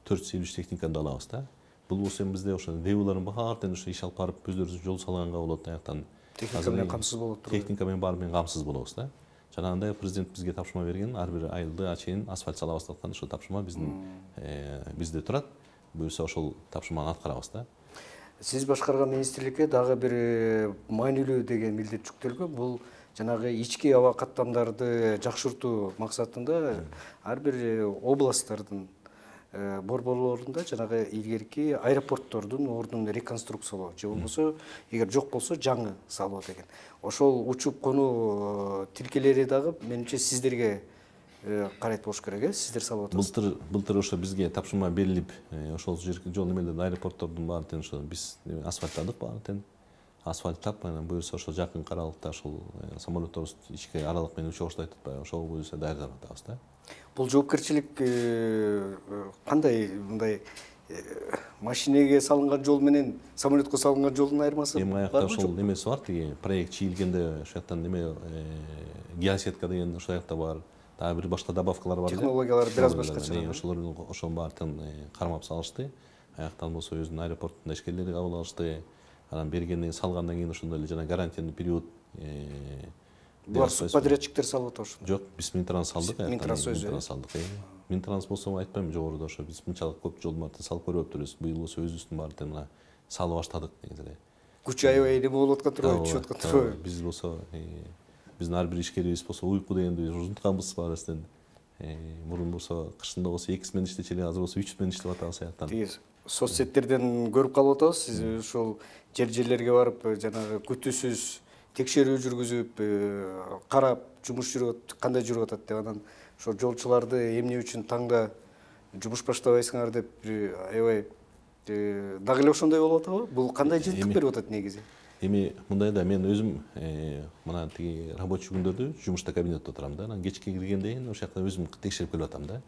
453 техниканы да алабыз да. Бул болсо эми бизде ошо ДЭУлардын баардыгын ошо иш алып барып өздөрүбүз жол салганга болот аяктан. Техника менен камсыз болот туруп. Техника менен баары менен камсыз болобуз да. Жанагындай президент бизге тапшырма берген, ар бир айылды чейин асфальт салабыз деп аткан ошол тапшырма бизде турат. Буюрса ошол тапшырманы аткарабыз да. Сиз башкарган министрликке дагы бир маанилүү деген милдет жүктөлгөн. Бул жанагы ички аба каттамдарды жакшыртуу максатында ар бир областтардын борборлорунда жанагы илгерки аэропорттордун ордун реконструкциялоо же болбосо эгер жок болсо жаңы салуу деген. Ошол учуп конуу тилкелери дагы менимче сиздерге карайт болуш керек, сиздер салып атасыздар. Былтыр ошо бизге тапшырма берилип, ошол жерки жол немелердин аэропорттордун баарын ошо биз асфальтладык баарын. Асфальттап, анан буюрса ошол жакынкы аралыкта ошол самолетторубуз ички аралык менен учуп баштайт атпайбы, ошол буюрса даярдап атабыз да. Бул жоопкерчилик кандай мындай машинеге салынган жол менен самолетко салынган жолдун айырмасы барбы? Эми аякта ошол немеси бар, тиги проект чийилгенде ошол жактан неме геосетка деген ошол жакта бар. Дагы бир башка добавкалар бар. Технологиялар бир аз башкача. Ошонун баарын кармап салышты. Аяктан болсо өзүнүн аэропортунда ишкерлерди кабыл алышты. Анан бергенден салгандан кийин ошондой эле жана гарантияный период. Булар субподрядчиктер салып атат ошону? Жок, биз Минтранс салдык. Минтранс өзү салдык. Минтранс болсо айтпайм жогоруда ошо биз мынчалык көп жолдун баарын салып көрбөптүрбүз. Быйыл болсо өзүбүздүн баарын мына салып баштадык негизи эле. Күч аябай эме болуп аткан турбайбы, түшүп аткан турбайбы? Биз болсо биздин ар бир ишкерибиз болсо уйку дегенди унутканбыз баарыбыздын. Мурун болсо кышында болсо 2 смен иштечү эле, азыр болсо 3 смен иштеп атабыз аяктан. Тиги соцсеттерден көрүп калып атабыз. Сиз ошол жерлерге барып жанагы күтүүсүз текшерүү жүргүзүп, карап жумуш жүрүп кандай жүрүп атат деп анан ошо жолчуларды эмне үчүн таңда жумуш баштабайсыңар деп аябай дагы эле ошондой болуп атабы? Бул кандай жыйынтык берип атат негизи? Эми мындай да, мен өзүм мына тиги рабочий күндөрдү жумушта кабинетте отурам да. Анан кечке киргенден ошол жакта өзүм текшерип келип атам да.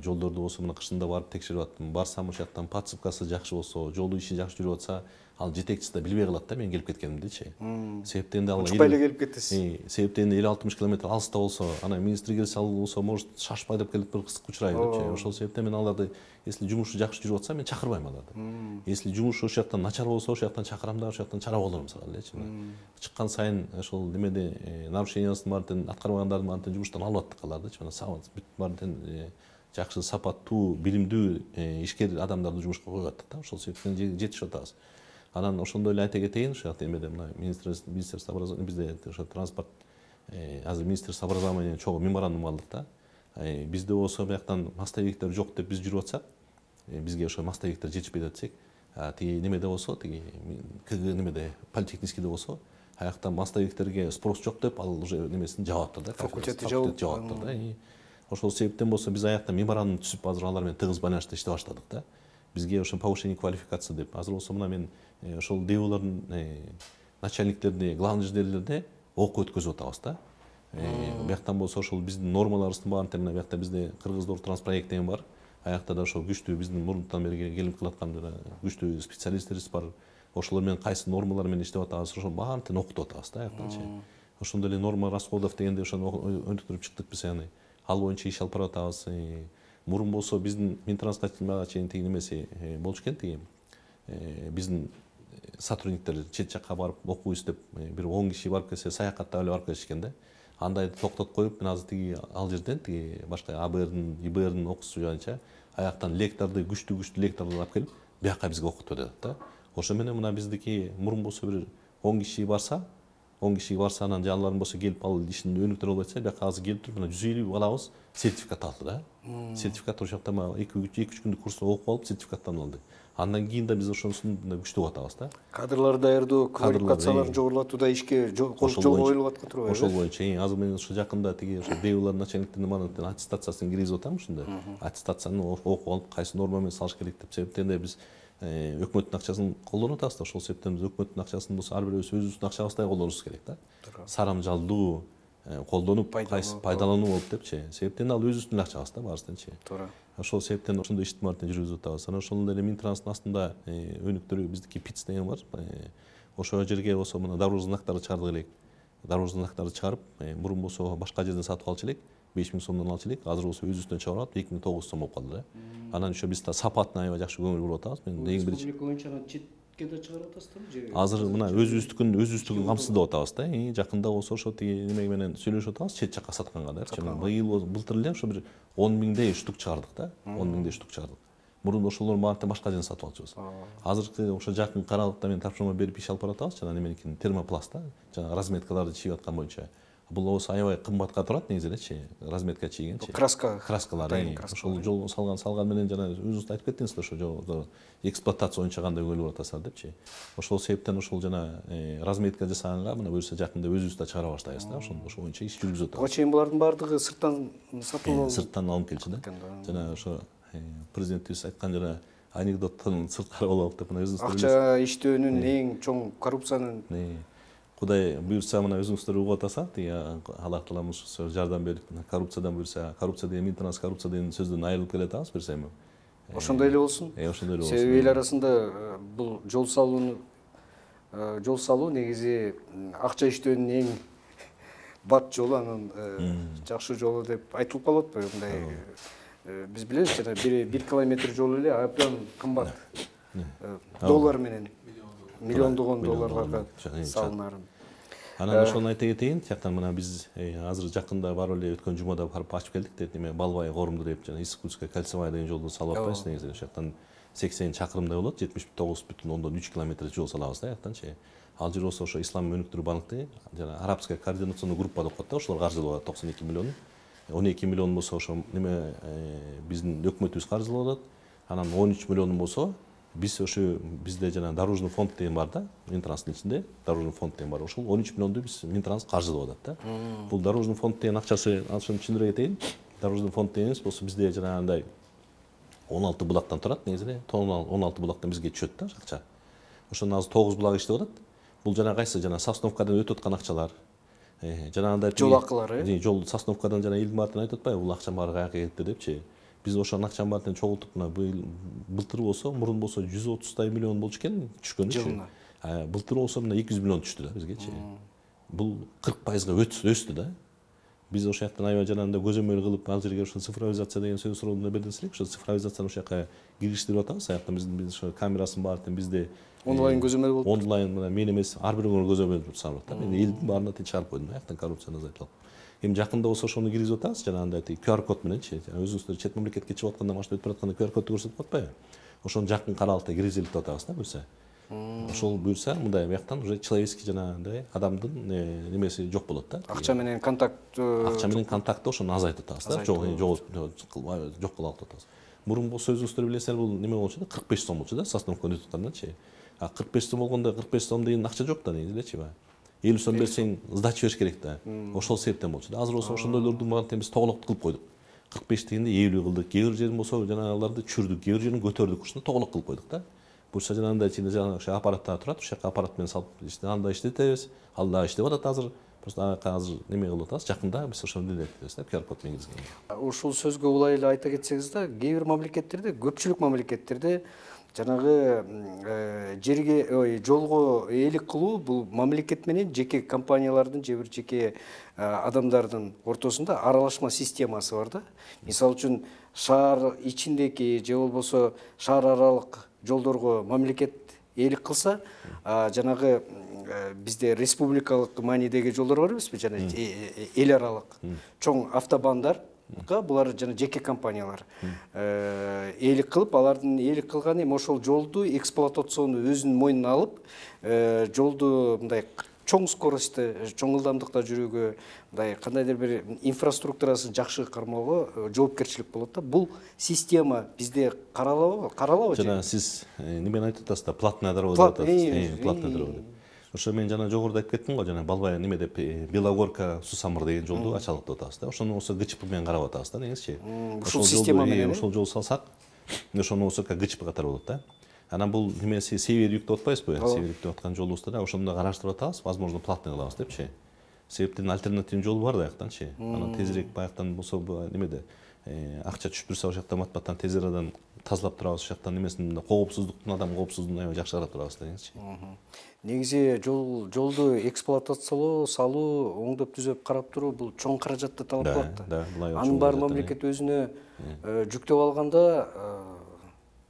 Жолдорду болсо мына кышында барып текшерип аттым. Барсам ошол жактан подсыпкасы жакшы болсо, жолдун иши жакшы жүрүп атса, ал жетекчиси да билбей калат да мен келип кеткенимдичи. Себептен ал учпай эле келип кетесиз. Себептен 50-60 километр алыста болсо, ана министр келсе ал болсо, может шашпай деп келип бир кызык учурайбы депчи. Ошол себептен мен аларды, если жумушу жакшы жүрүп атса, мен чакырбайм аларды. Если жумушу ошол жактан начар болсо, ошол жактан чакырам да, ошол жактан чара колдонум сразу элечи. Чыккан сайын ошол немеде нарушениясын баарын аткарбагандардын баарын жумуштан алып аттык алардычы. Мына сабат бүт баарын жакшы сапаттуу, билимдүү ишкер адамдарды жумушка коюп аттык да. Ошол себептен жетишип атабыз. Анан ошондой эле айта кетейин, ошол жакта эмеде мына министерство образования бизде ошо транспорт азыр министерство образования чогуу меморандум алдык да. Бизде болсо бияктан мостовиктер жок деп биз жүрүп атсак, бизге ошо мостовиктер жетишпей атсак, тиги немеде болсо, тиги КГ немеде политехническийде болсо, аяктан мостовиктерге спрос жок деп ал уже немесин жаап атты да. Факультети жаап атты да. Ошол себептен болсо биз аяктан меморандум түзүп азыр алар менен тыгыз байланышта иштеп баштадык да. Бизге ошо повышение квалификации деп азыр болсо мына мен ошол ДЭОлордун начальниктерине, главный инженерлерде окуу өткөзүп атабыз да. Бияктан болсо ошол биздин нормаларыбыздын баарын мына биякта бизде Кыргыздор транспроект деген бар. Аякта да ошол күчтүү биздин мурунтан бери келип кылаткан күчтүү специалисттерибиз бар. Ошолор менен кайсы нормалар менен иштеп атабыз, ошол баарын окутуп атабыз да аяктанчы. Ошондой эле норма расходов дегенде ошону өнүктүрүп чыктык биз, яны ал боюнча иш алып баратабыз. Мурун болсо биздин Минтрансқа чейин тиги немеси болчу экен, тиги биздин сотрудниктер чет жакка барып окуу издеп бир 10 киши барып келсе, саякаттап эле барып келишкен да. Андайды токтотуп коюп, мен азыр тиги ал жерден тиги башка АБРдин, ИБРдин окуусу боюнча аяктан лектарды, күчтүү лектарды алып келип, бияка бизге окутуп атат да. Ошо менен мына биздики мурун болсо бир 10 киши барса, анан жалларын болсо келип ал ишин өнүктүрө албай атса, бияка азыр келип туруп, мына 150 балабыз сертификат алды да. Сертификат ошол жакта 2-3 күндүк курста окуп алып сертификаттан алды. Андан кийин да биз ошонусун күчтүү кылып атабыз да. Кадрлар даярдоо, квалификацияларын жогорулатууда ишке жол коюлуп аткан турбайбы? Ошол боюнча азыр мен ошо жакында тиги ошо ДЭОлордун начальниктеринин аттестациясын киргизип атам ушунда. Аттестацияны окуп алып, кайсы норма менен салыш керек деп себептен да биз өкмөттүн акчасын колдонуп атабыз да. Ошол себептен биз өкмөттүн акчасын болсо ар бирибиз өзүбүздүн акчабыздай колдонушубуз керек да. Сарамжалдуу колдонуп, кайсы пайдалануу болуп депчи. Себептен ал өзүбүздүн акчабыз да баарысынчы. Туура. Ошол себептен ошондой иштин баарын жүргүзүп атабыз. Анан ошондой эле Минтранстын астында өнүктүрүү биздики ПИЦ деген бар. Ошол жерге болсо мына дорожный знактарды чыгардык элек. Дорожный знактарды чыгарып, мурун болсо башка жерден сатып алчу элек, 5000 сомдон алчу элек. Азыр болсо өзүбүздөн чыгарып 2900 сом болуп калды да. Анан ошо биз сапатына аябай жакшы көңүл буруп атабыз. Мен эң биринчи республика боюнча четке да чыгарып атасыздарбы? Азыр мына өзүбүздүкүн камсыздап атабыз да. Жакында болсо ошо тиги неме менен сүйлөшүп атабыз, чет жакка сатканга да. Былтыр эле ошо бир 10 миңдей штук чыгардык да. 10 миңдей штук чыгардык. Мурун ошолордун баарын башка жерден сатып алчубуз. Азыркы ошо жакын каралыкта мен тапшырма берип иш алып баратабыз. Жана неменикин термопласт да. Жана разметкаларды чийип аткан боюнча. Бул болсо аябай кымбатка турат негизи элечи. Разметка чийгенчи. Краскалар. Ошол жол салган менен жана өзүңүз айтып кеттиңиз ошо жолдо эксплуатация боюнча кандай көңүл атасыздар депчи. Ошол себептен ошол жана разметка жасаганга мына буюрса жакында өзүбүз да чыгара баштайбыз да. Ошол боюнча иш жүргүзүп атабыз. Буга чейин булардын баардыгы сырттан сатып алып, сырттан алып келчү да. Жана ошо президентибиз айткан жана анекдоттон сырткары болуп деп мына өзүңүздөр акча иштөөнүн эң чоң коррупциянын Кудай буюрса мына өзүңүздөр угуп атаса, тиги Аллах таалам ошо жардам берип, коррупциядан буюрса, коррупция деген Минтранс коррупция деген сөздөн айрылып келатабыз берсе эми. Ошондой эле болсун. Ошондой эле болсун. Себеби эл арасында бул жол салуу негизи акча иштөөнүн эң бат жолу, анан жакшы жолу деп айтылып калат атпайбы? Мындай биз билебиз жана 1 километр жол эле абдан кымбат. Доллар менен миллиондогон долларларга салынар. Анан ошону айта кетейин, жактан мына биз азыр жакында барып эле өткөн жумада барып ачып келдик деп, неме Балбай Коорумду деп жана Искутская кольцевая деген жолду салып атпайбыз негизи. Ошол жактан 80 чакырымдай болот, 79,3 километр жол салабыз да жактанчы. Ал жер болсо ошо Ислам өнүктүрүү банкты жана Арабская координационный группа деп коет да, ошолор каржылап атат 92 миллион. 12 миллион болсо ошо неме биздин өкмөтүбүз каржылап атат. Анан 13 миллион болсо биз ошо бизде жана дорожный фонд деген бар да, Минтранстын ичинде дорожный фонд деген бар. Ошол 13 миллионду биз Минтранс каржылап атат да. Бул дорожный фонд деген акчасы, ошону түшүндүрө кетейин. Дорожный фонд дегенибиз болсо бизде жана андай 16 булактан турат негизи. 16 булактан бизге түшөт да акча. Ошондон азыр 9 булак иштеп атат. Бул жана кайсы жана Сосновкадан өтүп аткан акчалар. Жанагындай жол акылары. Жол Сосновкадан жана элдин баардыгын айтып атпайбы, бул акчанын баары каяка кетти депчи. Биз ошонун акчанын баарын чогултуп мына былтыр болсо, мурун болсо 130 миллион болчу экен түшкөнүчү. Былтыр болсо мына 200 миллион түштү да бизгечи. Бул 40% өстү да. Биз ошол жактан аябай жанагындай көзөмөл кылып, ал жерге ошо цифровизация деген сөз суроону бердинселек, ошо цифровизацияны ошол жака киргиштирип атабыз. Аяктан биз ошо камерасын баарын бизде онлайн көзөмөл болуп. Онлайн мына мен эмес, ар бир күнү көзөмөл салып да. Мен элдин баарына чыгарып койдум, аяктан коррупцияны азайтылып. Эми жакында болсо ошону киргизип атабыз, жанагындай QR код мененчи. Өзүбүздөр чет мамлекетке чыгып атканда, машина өтүп баратканда QR кодду көрсөтүп атпайбы? Ошону жакын каралыкта киргизелик деп атабыз да буюрса. Ошол буюрса мындай бияктан уже человеческий жанагындай адамдын немеси жок болот да. Акча менен контакт ошону азайтып атабыз да. Жок кылып атабыз. Мурун болсо өзүңүздөр билесиңер, бул неме болчу да, 45 сом болчу да, Сосновканы өтүп атканданчы. 45 сом болгондо 45 сом деген акча жок да негизичи ба. 50 сом берсең сдача бериш керек да. Ошол себептен болчу да. Азыр болсо ошондойлордун баарын биз тоголок кылып койдук. 45 дегенде 50 кылдык. Кээ бир жерин болсо жанагыларды түшүрдүк, кээ бир жерин көтөрдүк. Ушуну тоголок кылып койдук да. Буюрса жанагындай ичинде жанагы ошо аппараттар турат, ошол жака аппарат менен салып анда иштетебиз. Ал дагы иштеп атат азыр. Просто азыр неме кылып атабыз, жакында биз ошону илеттибиз да, QR код менен киргизген. Ушул сөзгө улай эле айта кетсеңиз да, кээ бир мамлекеттерде, көпчүлүк мамлекеттерде жанагы жерге, жолго ээлик кылуу бул мамлекет менен жеке компаниялардын же бир жеке адамдардын ортосунда аралашма системасы бар да. Мисалы үчүн шаар ичиндеки же болбосо шаар аралык жолдорго мамлекет ээлик кылса, жанагы бизде республикалык маанидеги жолдор бар эмеспи, жана эл аралык чоң автобандарга булар жана жеке компаниялар ээлик кылып, алардын ээлик кылганы эми ошол жолду эксплуатацияны өзүнүн мойнуна алып, жолду мындай чоң скоростьте, чоң ылдамдыкта жүрүүгө, мындай кандайдыр бир инфраструктурасын жакшы кармоого жоопкерчилик болот да. Бул система бизде каралабы? Жана сиз немени айтып атасыз да, платная дорога деп атасыз. Платная дорога деп. Ошо мен жана жогоруда айтып кеттим го, жана Балбай неме деп Белогорка Сусамыр деген жолду ачалык деп атабыз да. Ошону болсо ГЧП менен карап атабыз да негизичи. Ушул система менен ошол жол салсак, ошону болсо ГЧП катары болот да. Анан бул немеси север юг деп атпайбызбы? Север юг деп аткан жолубузда да ошону караштырып атабыз, возможно платный кылабыз депчи. Себептен альтернативный жол бар да жактанчы. Анан тезирээк баяктан болсо немеде акча түшүп турса ошол жактан матбаттан тез арадан тазалап турабыз, ошол жактан немесин коопсуздуктун, адам коопсуздугун аябай жакшы карап турабыз дегенчи. Негизи жолду эксплуатациялоо, салуу, оңдоп түзөп карап туруу бул чоң каражатты талап кылат да. Анын баары мамлекет өзүнө жүктөп алганда,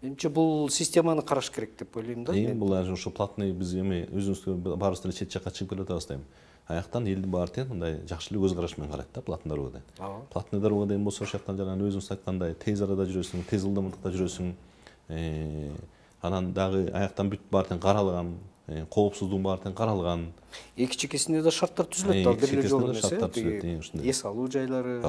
менимче бул системаны караш керек деп ойлойм да. Бул ошо платный биз эми өзүбүздү баарыбыз деле чет жакка чыгып келип атабыз дейм. Аяктан элдин баары тең мындай жакшы эле көз караш менен карайт да платный дорога деген. Платный дорога деген болсо ошол жактан жана өзүңүз айткандай тез арада жүрөсүң, тез ылдамдыкта жүрөсүң. Анан дагы аяктан бүт баары тең каралган, коопсуздугун баары тең каралган. Эки чекесинде да шарттар түзүлөт, ал бир эле жол эмес, эс алуу жайлары,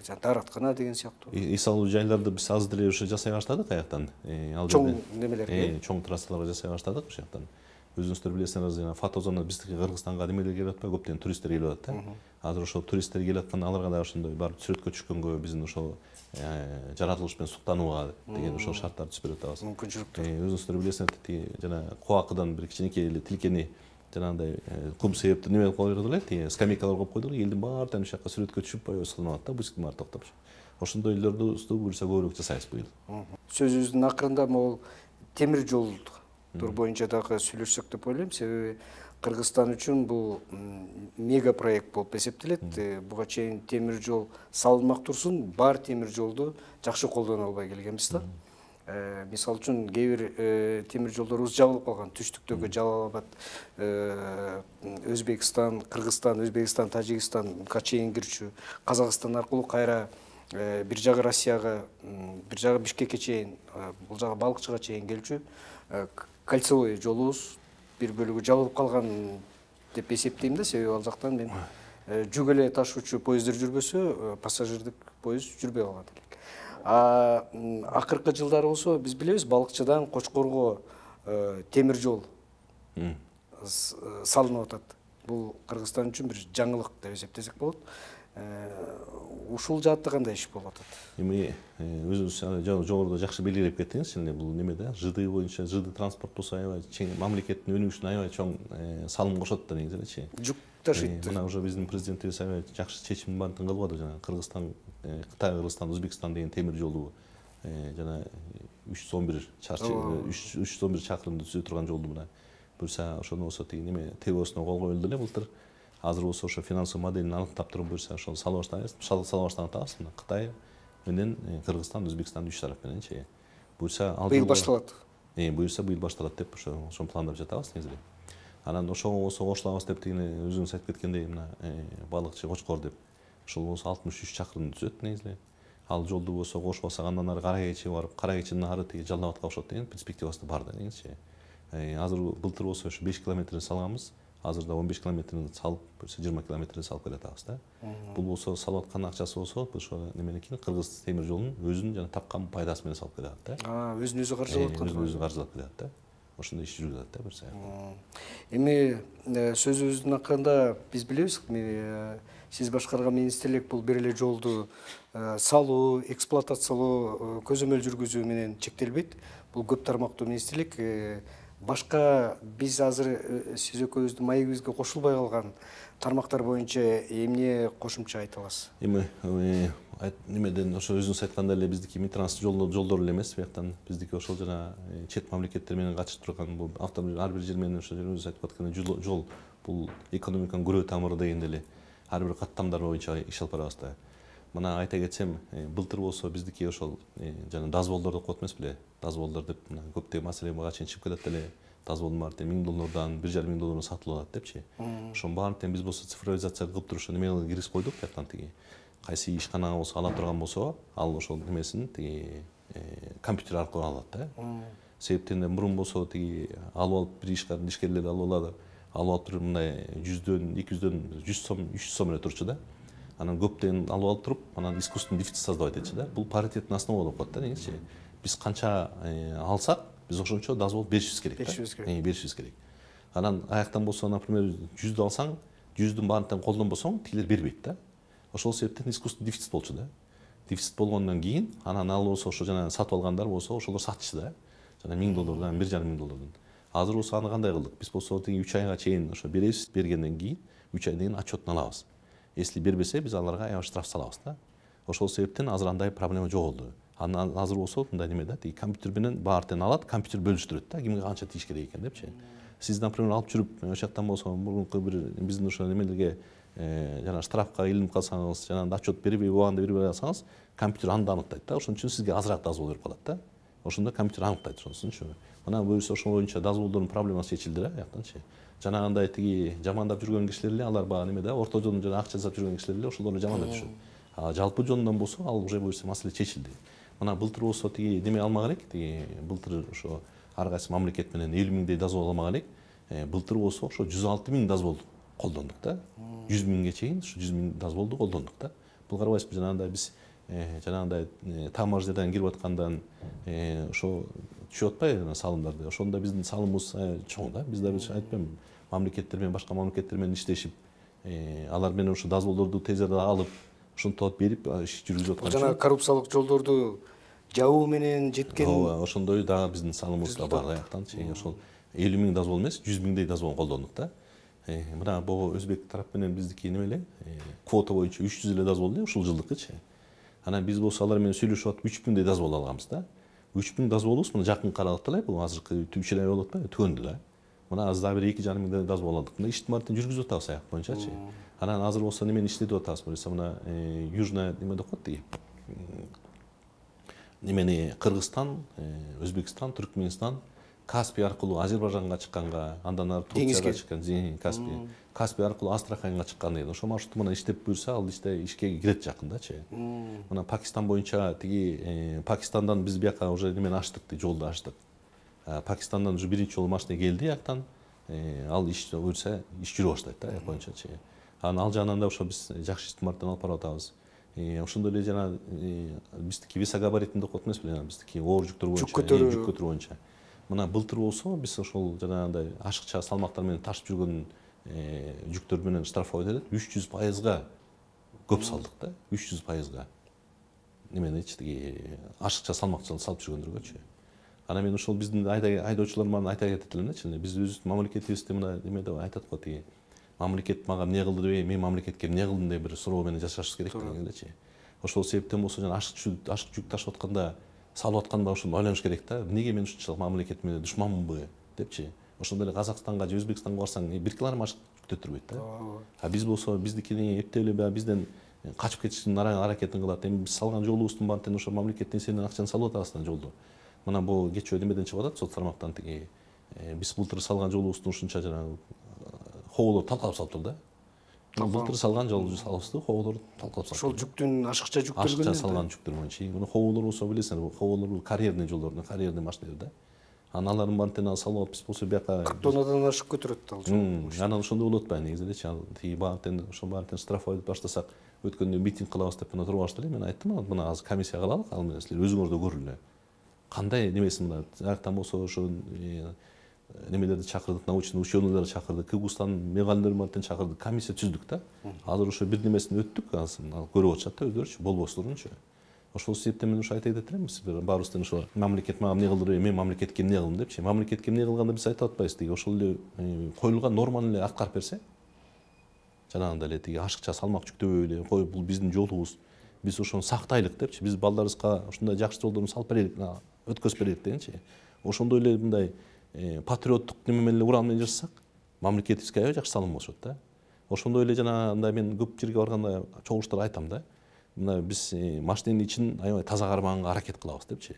жана даараткана деген сыяктуу. Эс алуу жайларды биз азыр деле ушу жасай баштадык аяктан. Чоң немелерге, чоң трассаларга жасай баштадык ошол жактан. Өзүңүздөр билесиңер, жана фотозона биздики Кыргызстанга немелер келип атпайбы, көптөгөн туристтер келип атат да. Азыр ошол туристтер келип атканда аларга да ошондой барып сүрөткө түшкөнгө, биздин ошол жаратылыш менен суктанууга деген ошол шарттарды түзүп берип атабыз. Мүмкүнчүлүктөр. Өзүңүздөр билесиңер, жана Коакыдан бир кичинекей эле тилкени жанагындай кум сээптүү неме кылып койдук эле, скамейкалар коюп койдук эле, элдин баары тең ошол жака сүрөткө түшүп аябай сыгынып атат да, бусиктин баары токтоп. Ошондой элдерди буюрса көбүрөөк жасайбыз быйыл. Сөзүбүздүн акырында могул темир жол боюнча дагы сүйлөшсөк деп ойлойм, себеби Кыргызстан үчүн бул мега проект болуп эсептелет. Буга чейин темир жол салынмак турсун, бар темир жолду жакшы колдоно албай келгенбиз да. Мисалы үчүн кээ бир темир жолдорубуз жабылып калган. Түштүктөгү Жалал Абад, Өзбекстан, Кыргызстан, Өзбекстан, Тажикстанга чейин кирчү, Казакстан аркылуу кайра бир жагы Россияга, бир жагы Бишкекке чейин, бул жагы Балыкчыга чейин келчү кольцевой жолубуз бир бөлүгү жабылып калган деп эсептейм да, себеби ал жактан мен жүк эле ташуучу поезддер жүрбөсө, пассажирдик поезд жүрбөй калган элек. Акыркы жылдары болсо биз билебиз, Балыкчыдан Кочкорго темир жол салынып атат. Бул Кыргызстан үчүн бир жаңылык деп эсептесек болот. Ушул жаатта кандай иш болуп атат? Эми өзүңүз жогоруда жакшы белгилеп кеттиңиз, бул немеде ЖД боюнча ЖД транспорт болсо аябай мамлекеттин өнүгүшүнө аябай чоң салым кошот да негизи элечи. Жүк ташыйт. Мына уже биздин президентибиз аябай жакшы чечим баарын кылып атат. Жана Кыргызстан, Кытай, Кыргызстан, Өзбекстан деген темир жолу жана 311 чакырымды түзө турган жолду мына буюрса ошону болсо тиги неме ТВОсуна кол коюлду эле былтыр. Азыр болсо ошо финансылык моделин аныктап туруп буюрса ошол сала баштаган атабыз. Мына Кытай менен Кыргызстан, Өзбекстан 3 тарап мененчи. Буюрса быйыл башталат. Буюрса быйыл башталат деп ошону пландап жатабыз негизи. Анан ошого болсо кошулабыз деп тигине өзүңүз айтып кеткендей мына балыкчы Кочкор деп ошол болсо 63 чакырымды түзөт негизи. Ал жолду болсо кошуп алсак андан ары Кара Кечиге барып, Кара Кечинин ары тиги Жалал Абадка кошот деген перспективасы бар да негизичи. Азыр былтыр болсо ошо 5 километрин салганбыз. Азыр да 15 километрин салып, 20 километрин салып келатабыз да. Бул болсо салып аткан акчасы болсо ошо неменеки Кыргыз темир жолунун өзүнүн жана тапкан пайдасы менен салып келатат да. Өзүн өзү каржылап аткан. Өзүн өзү каржылап келатат да. Ошондой иш жүрүп атат да бир саякта. Эми сөзүбүздүн акырында биз билебиз, сиз башкарган министрлик бул бир эле жолду салуу, эксплуатациялоо, көзөмөл жүргүзүү менен чектелбейт. Бул көп тармактуу министрлик. Башка биз азыр сиз экөөбүздүн маегибизге кошулбай калган тармактар боюнча эмне кошумча айта аласыз? Эми немеден ошо өзүңүз айткандай эле биздики транспорт жолдор эле эмес, бияктан биздики ошол жана чет мамлекеттер менен катышып турган бул автомобиль ар бир жер менен ошо өзүңүз айтып аткандай жол бул экономиканын күрөө тамыры дегенде эле ар бир каттамдар боюнча иш алып барабыз да. Мына айта кетсем, былтыр болсо биздики ошол жана дозволдор деп коет эмес беле? Дозволдор деп көптөгөн маселе буга чейин чыгып келет эле. Дозволдун баары $1000, $1,500 сатылып атат депчи. Ошонун баарын биз болсо цифровизация кылып туруп ошо немеге киргизип койдук, жактан тиги кайсы ишканага болсо ала турган болсо, ал ошол немесин тиги компьютер аркылуу алат да. Себептен мурун болсо тиги алып алып бир ишкерлер алып алып туруп мындай 100дөн, 200дөн 100 сом, 300 сом эле турчу да. Анан көптөн алып алып туруп, анан искусственный дефицит создавать этчи да. Бул паритеттин основа болуп калат да негизичи. Биз канча алсак, биз ошончо дозвол беришибиз керек да. Беришибиз керек. Анан аяктан болсо, например, 100ды алсаң, 100дүн баарын тең колдонбосоң, тилер бербейт да. Ошол себептен искусственный дефицит болчу да. Дефицит болгондон кийин, анан ал болсо ошо жана сатып алгандар болсо, ошолор сатчу да. Жана $1000, $1,500. Азыр болсо аны кандай кылдык? Биз болсо тиги 3 айга чейин ошо беребиз, бергенден кийин 3 айдан кийин отчетун алабыз. Если бербесе, биз аларга аябай штраф салабыз да. Ошол себептен азыр андай проблема жок болду. Анан азыр болсо мындай неме да, тиги компьютер менен баарын алат, компьютер бөлүштүрөт да, кимге канча тийиш керек экен депчи. Сиз, например, алып жүрүп, ошол жактан болсо, мурунку бир биздин ошо немелерге жана штрафка илинип калсаңыз, жана отчет бербей, убагында бербей алсаңыз, компьютер анда аныктайт да. Ошон үчүн сизге азыраак дозвол берип калат да. Ошондо компьютер аныктайт ошонусунчу. Мына буюрса ошол боюнча дозволдордун проблемасы чечилди да, жактанчы. Жанагындай тиги жамандап жүргөн кишилер эле алар баа неме да, орто жолдон жана акча жасап жүргөн кишилер эле ошолорду жамандап жүрүшөт. Жалпы жөнүнөн болсо, ал уже буюрса маселе чечилди. Мына былтыр болсо тиги неме алмак элек, тиги былтыр ошо ар кайсы мамлекет менен 50.000дей дозвол алмак элек. Былтыр болсо ошо 106.000 дозвол колдондук да. 100.000ге чейин ошо 100.000 дозволду колдондук да. Бул карабайсызбы, жанагындай биз жанагындай таможнядан кирип аткандан ошо түшүп атпайбы салымдарды. Ошондо биздин салымыбыз чоң да. Биз да айтпайм, мамлекеттер менен башка мамлекеттер менен иштешип, алар менен ошо дозволдорду тез арада алып, ошентип берип иш жүргүзүп аткан. Жана коррупциялык жолдорду жабуу менен жеткен. Ошондой дагы биздин салымыбыз да бар аяктанчы. Ошол 50.000 дозвол эмес, 100.000дей дозвол колдондук да. Мына бул өзбек тарап менен биздики неме эле, квота боюнча 300 эле дозвол эле ушул жылдыкычы. Анан биз болсо алар менен сүйлөшүп атып 3.000дей дозвол алганбыз да. 3.000 дозволубуз мына жакын каралып эле, бул азыркы 3 ай болуп атпайбы, түгөндү да. Мына азыр дагы бир 2,5 дозвол алдык. Мына иштин баарын жүргүзүп атабыз аяк боюнчачы. Анан азыр болсо немени иштетип атабыз, буюрса мына южная неме деп коет тиги. Немени Кыргызстан, Өзбекстан, Түркмөнстан, Каспий аркылуу Азербайжанга чыкканга, андан ары Турцияга чыккан, Каспий аркылуу Астраханьга чыккан деген. Ошол маршрут мына иштеп буюрса, ал ишке кирет жакындачы. Мына Пакистан боюнча тиги Пакистандан биз бияка уже немени ачтык, жолду ачтык. Пакистандан уже биринчи жолу машина келди жактан. Ал иш буюрса, иш жүрө баштайт да, аяк боюнчачы. Анан ал жагынан да ошо биз жакшы иштин баарын алып барып атабыз. Ошондой эле жана биздики весогабаритин деп коет эмес беле, биздики оор жүктөр боюнча, жүк көтөрүү боюнча. Мына былтыр болсо биз ошол жанагындай ашыкча салмактар менен ташып жүргөн жүктөр менен штрафовать этет. 300%га көп салдык да, 300%. Неменечи тиги ашыкча салмакчылык салып жүргөндөргөчү. Ана мен ошол биздин айдоочулар мага айта кетет эленечи, биз өз мамлекетибизде мына неме деп айтат го тиги. Мамлекет мага эмне кылды деп, мен мамлекетке эмне кылдым деп бир суроо менен жашашыбыз керек дегендечи. Ошол себептен болсо жана ашык жүк ташып атканда, салып атканда ошону ойлонуш керек да. Эмнеге мен ушунчалык мамлекетиме душманмынбы депчи. Ошондой эле Казакстанга же Өзбекстанга барсаң, 1 килограмм ашык көтөрбөйт да. А биз болсо биздикини эптеп эле бизден качып кетиштин аракетин кылат. Эми биз салган жолубуздун баарын ошо мамлекеттин сенен акчаны салып атабыз да жолду. Мына бул кечээ немеден чыгып атат, сот тармактан тиги биз былтыр салган жолубуздун ушунча жанагы хоолор талкалап салыптыр да. Былтыр салган жолду салыбызды хоолор талкалап салыптыр. Ошол жүктүн ашыкча жүктөргөн. Ашыкча салган жүктөр боюнча. Муну хоолор болсо билесиңер, хоолор карьерный жолдордун, карьерный машиналар да. Аналарын баарын салып биз болсо бияка 40 тоннадан ашык көтөрөт ал жол. Анан ошондой болот ба негизи элечи. Тиги баарын ошол баарын штрафовать баштасак, өткөндө митинг кылабыз деп мына турбаштыр эле. Мен айттым, мына азыр комиссия кылалык, ал менен силер өзүңөр да көрүлү. Кандай немесин мына жактан болсо ошо немелерди чакырдык, научный ученыйларды чакырдык, Кыргызстан мегалдер баарын чакырдык, комиссия түздүк да. Азыр ошо бир немесин өттүк, азыр көрүп атышат да өздөрүчү, болбосурунчу. Ошол себептен мен ошо айта кетем, сиздер баарыбыздан ошо мамлекет мага эмне кылды, мен мамлекетке эмне кылдым депчи. Мамлекетке эмне кылганда биз айтып атпайбыз, тиги ошол эле коюлган норманы эле аткарып берсе, жанагындай эле тиги ашыкча салмак жүктөбөй эле коюп, бул биздин жолубуз, биз ошону сактайлык депчи, биз балдарыбызга ушундай жакшы жолдорду салып берелик, өткөзүп берелик дегенчи. Ошондой эле мындай патриоттук неме менен эле уран менен жашасак, мамлекетибизге аябай жакшы салым болушат да. Ошондой эле жанагындай мен көп жерге барганда чогулуштарда айтам да. Мына биз машинанын ичин аябай таза кармаганга аракет кылабыз депчи.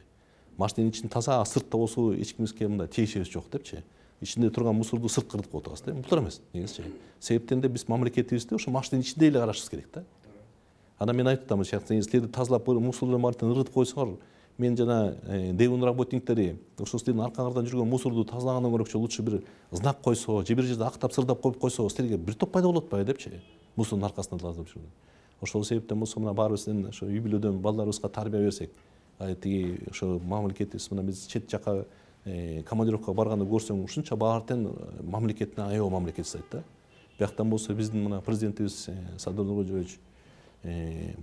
Машинанын ичин таза, сыртта болсо эч кимге мындай тиешебиз жок депчи. Ичинде турган мусорду сырт кырдып коюп атабыз да. Бул эмес, негизичи. Себептен да биз мамлекетибизди ошо машинанын ичинде эле карашыбыз керек да. Анан мен айтып атам, силерди тазалап мусорлордун баарын ыргытып койсоңор, мен жана ДЭУнун работниктери ошо силердин аркаңардан жүргөн мусорду тазалагандан көрөкчө лучше бир знак койсо, же бир жерде актап сырдап коюп койсо, силерге бир топ пайда болот атпайбы депчи. Мусордун аркасынан тазалап жүргөн. Ошол себептен болсо мына баарыбыздын ошо үй бүлөдөн балдарыбызга тарбия берсек, тиги ошо мамлекетибиз мына биз чет жака командировкага барганда көрсөң, ушунча баардын мамлекетине аябай мамлекет жасайт да. Бияктан болсо биздин мына президентибиз Садыр Нуркожоевич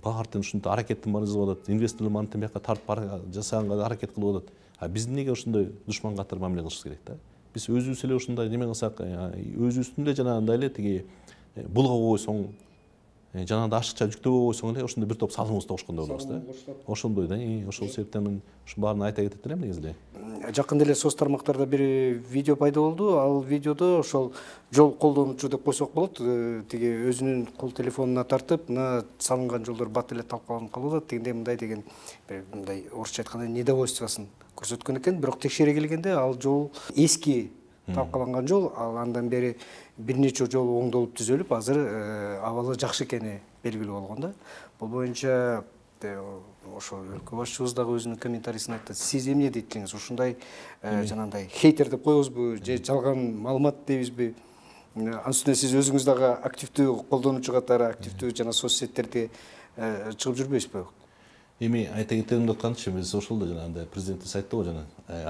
баардын ушундай аракеттин баарын жасап атат, инвесторлор мантип бияка тартып жасаганга аракет кылып атат. Биз эмнеге ошондой душман катары мамиле кылышыбыз керек да? Биз өзүбүз эле ошондой неме кылсак, өзүбүздүн эле жанагындай эле тиги булгап койсоң, жанагындай ашыкча жүктөбөй койсоң эле ошондой бир топ салымыбызды кошкондой болобуз да. Ошондой да. Ошол себептен мен ушу баарын айта кетет элем негизи эле. Жакында эле соц тармактарда бир видео пайда болду. Ал видеодо ошол жол колдонуучу деп койсок болот, тиги өзүнүн кол телефонуна тартып, мына салынган жолдор бат эле талкаланып калып атат дегенде мындай деген мындай орусча айтканда недовольствосын көрсөткөн экен. Бирок текшере келгенде ал жол эски талкаланган жол, ал андан бери бир нече жолу оңдолуп түзөлүп, азыр абалы жакшы экени белгилүү болгон да. Бул боюнча ошо өлкө башчыбыз дагы өзүнүн комментарийсин айтты. Сиз эмне дейсиңиз? Ушундай жанагындай хейтер деп коебузбу же жалган маалымат дейбизби? Анын үстүнө сиз өзүңүз дагы активдүү колдонуучу катары активдүү жана соц сеттерде чыгып жүрбөйсүзбү? Эми айта кетем деп атканчы, биз ошол да жанагындай президентибиз айтты го, жана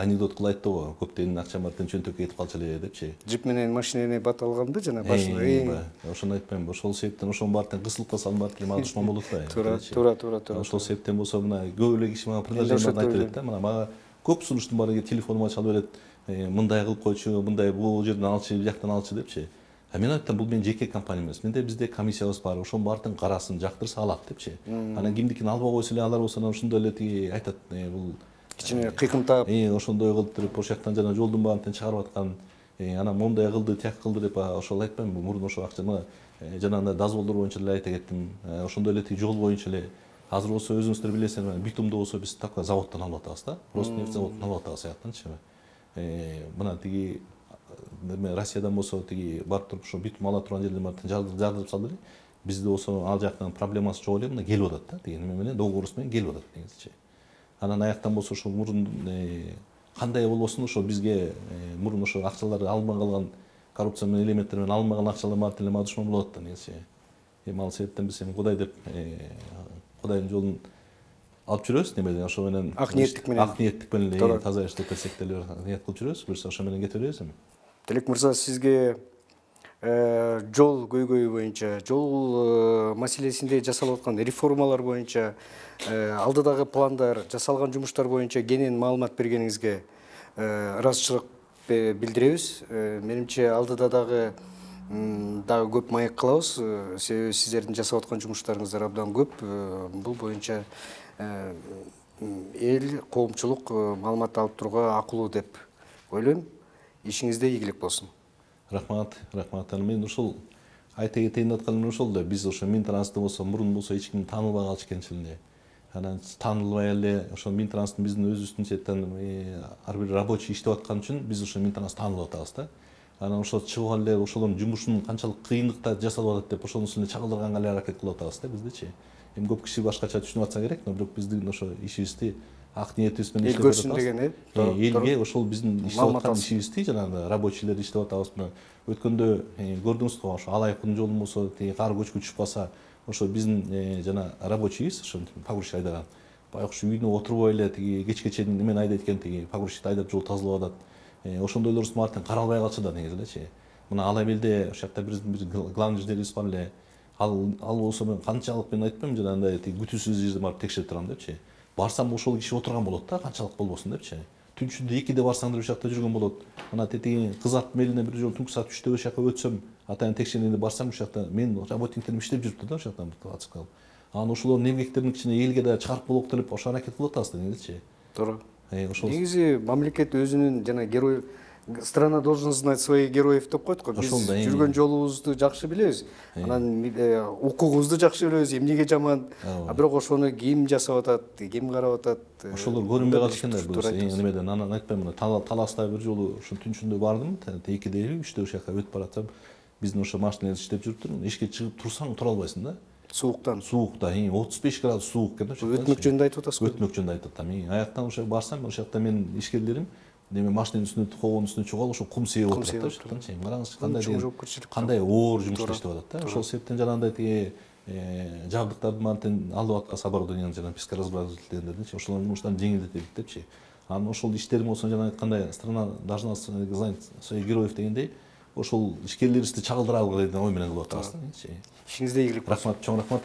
анекдот кылып айтты го, көптөгөн акча бартын чөнтөккө кетип калчу эле депчи. Джип менен машинени бат алганды жана башында. Ошону айтпайм, ошол себептен ошонун баарын кысылыкка салып баарын мага душман болуп атпайбы. Туура. Ошол себептен болсо мына көп эле киши мага предложение айтып берет да. Мага көп сунуштун баары телефонума чалып берет. Мындай кылып койчу, мындай бул жерден алчы, бияктан алчы депчи. Мен айтам, бул менин жеке компания эмес. Менде бизде комиссиябыз бар, ошонун баарын карасын, жактырса алат депчи. Анан кимдикин албай койсо эле алар болсо ошондой эле тиги айтат, бул кичине кыйкымтап, ошондой кылып туруп, ошол жактан жана жолдун баарын чыгарып аткан, анан мондай кылды, тияк кылды деп ошол айтпайм. Мурун ошол акчаны жанагындай дозволдор боюнча эле айта кеттим. Ошондой эле тиги жол боюнча эле азыр болсо өзүңүздөр билесиңер, битумду болсо биз такой заводдон алып атабыз да. Роснефть заводдон алып атабыз саяктанчы. Мына тиги Россиядан болсо тиги барып туруп ошо битум ала турган жерден барып жардырып салды эле. Бизде болсо ал жактан проблемасы жок эле, мына келип атат да. Тиги неме менен договорубуз менен келип атат негизичи. Анан аяктан болсо ошо мурун кандай болбосун ошо бизге мурун ошо акчалары алынбай калган коррупция менен элементтер менен алынбаган акчалар баары эле мага душман болот да негизичи. Ал себептен биз Кудай деп Кудайдын жолун алып жүрөбүз, немеден ошо менен ак ниеттик менен таза иштеп келсек деле ниет кылып жүрөбүз. Буюрса ошо менен кете беребиз эми. Тилек мырза, сизге жол көйгөйү боюнча, жол маселесинде жасалып аткан реформалар боюнча, алдыдагы пландар, жасалган жумуштар боюнча кенен маалымат бергениңизге ыраазычылык билдиребиз. Менимче алдыда дагы көп маек кылабыз. Себеби сиздердин жасап аткан жумуштарыңыздар абдан көп. Бул боюнча эл, коомчулук маалымат алып турууга акылуу деп ойлойм. Ишиңизде ийгилик болсун. Рахмат. Мен ушул айта кетейин деп атканым ушул да, биз ошо Минтрансты болсо мурун болсо эч ким таанылбай калчу экен эле. Анан таанылбай эле ошо Минтранстын биздин өзүбүздүн четтен ар бир рабочий иштеп аткан үчүн биз ошо Минтранс таанылып атабыз да. Анан ошо чыгып эле ошолордун жумушун канчалык кыйындыкта жасалып атат деп ошонусун эле чагылдырганга эле аракет кылып атабыз да биздичи. Эми көп киши башкача түшүнүп атса керек, но бирок биздин ошо ишибизди ак ниетибиз менен иштеп атабыз. Эл көрсүн элге ошол биздин иштеп аткан ишибизди жанагы рабочийлер иштеп атабыз. Өткөндө көрдүңүз го, ошо Алайыптын жолун болсо, кар көчкү түшүп калса, ошо биздин жана рабочийбиз, ошо погрузчик айдаган. Байкуш үйүнө отурбой эле кечке чейин эмени айдайт экен, погрузчикти айдап жол тазалап атат. Ошондойлор мартен каралбай калчу да негизи элечи. Мына Алай белде ошол жакта бир главный инженерибиз бар эле. Ал болсо мен канчалык мен айтпайм, жанагындай күтүүсүз жерде барып текшерип турам депчи. Барсам ошол киши отурган болот да, канчалык болбосун депчи. Түнчүндө 2-де барсаңдар ошол жакта жүргөн болот. Мына тетиги кыз ат мелине бир жолу түнкү саат 3-тө ошол жака өтсөм, атайын текшергенде барсам ошол жакта мен работниктерим иштеп жүрүптүр да ошол жакта ачык калып. Анан ошолордун эмгектеринин ичине элге да чыгарып болок деп ошо аракет кылып атабыз да негизичи. Туура. Ошол негизи мамлекет өзүнүн жана герой, страна должна знать своих героев деп койт го. Биз жүргөн жолубузду жакшы билебиз. Анан укугубузду жакшы билебиз, эмнеге жаман. Бирок ошону ким жасап атат, ким карап атат. Ошолор көрүнбөй калыш экен да бул немеден. Анан айтпайм, Таласта бир жолу ошо түнчүндө бардым, 2-де 3-тө ошол жака өтүп баратсам, биздин ошо машиналар иштеп жүрүптүр. Эшикке чыгып турсаң тура албайсың да. Суукта, 35 градус суук экен ошо. Өтмөк жөнүндө айтып атасыз го. Өтмөк жөнүндө айтып атам. Аяктан ошо барсам, ошол жакта мен ишкерлерим неме машинанын үстүнө, коонун үстүнө чыгып алып ошо кум сээп отурат да ошол жактан. Караңыз кандай оор жумуш иштеп атат да. Ошол себептен жанагындай тиги жабдыктарды мантен алып аткан оборудованияны жана пескоразгрузительдерди ошолордун жумуштарын жеңилдетелик депчи. Анан ошол иштерим болсо жана айткандай страна должна знать своих героев дегендей, ошол ишкерлерибизди чагылдыралы деген ой менен кылып атабыз да. Ишиңизде ийгилик болсун. Рахмат, чоң рахмат.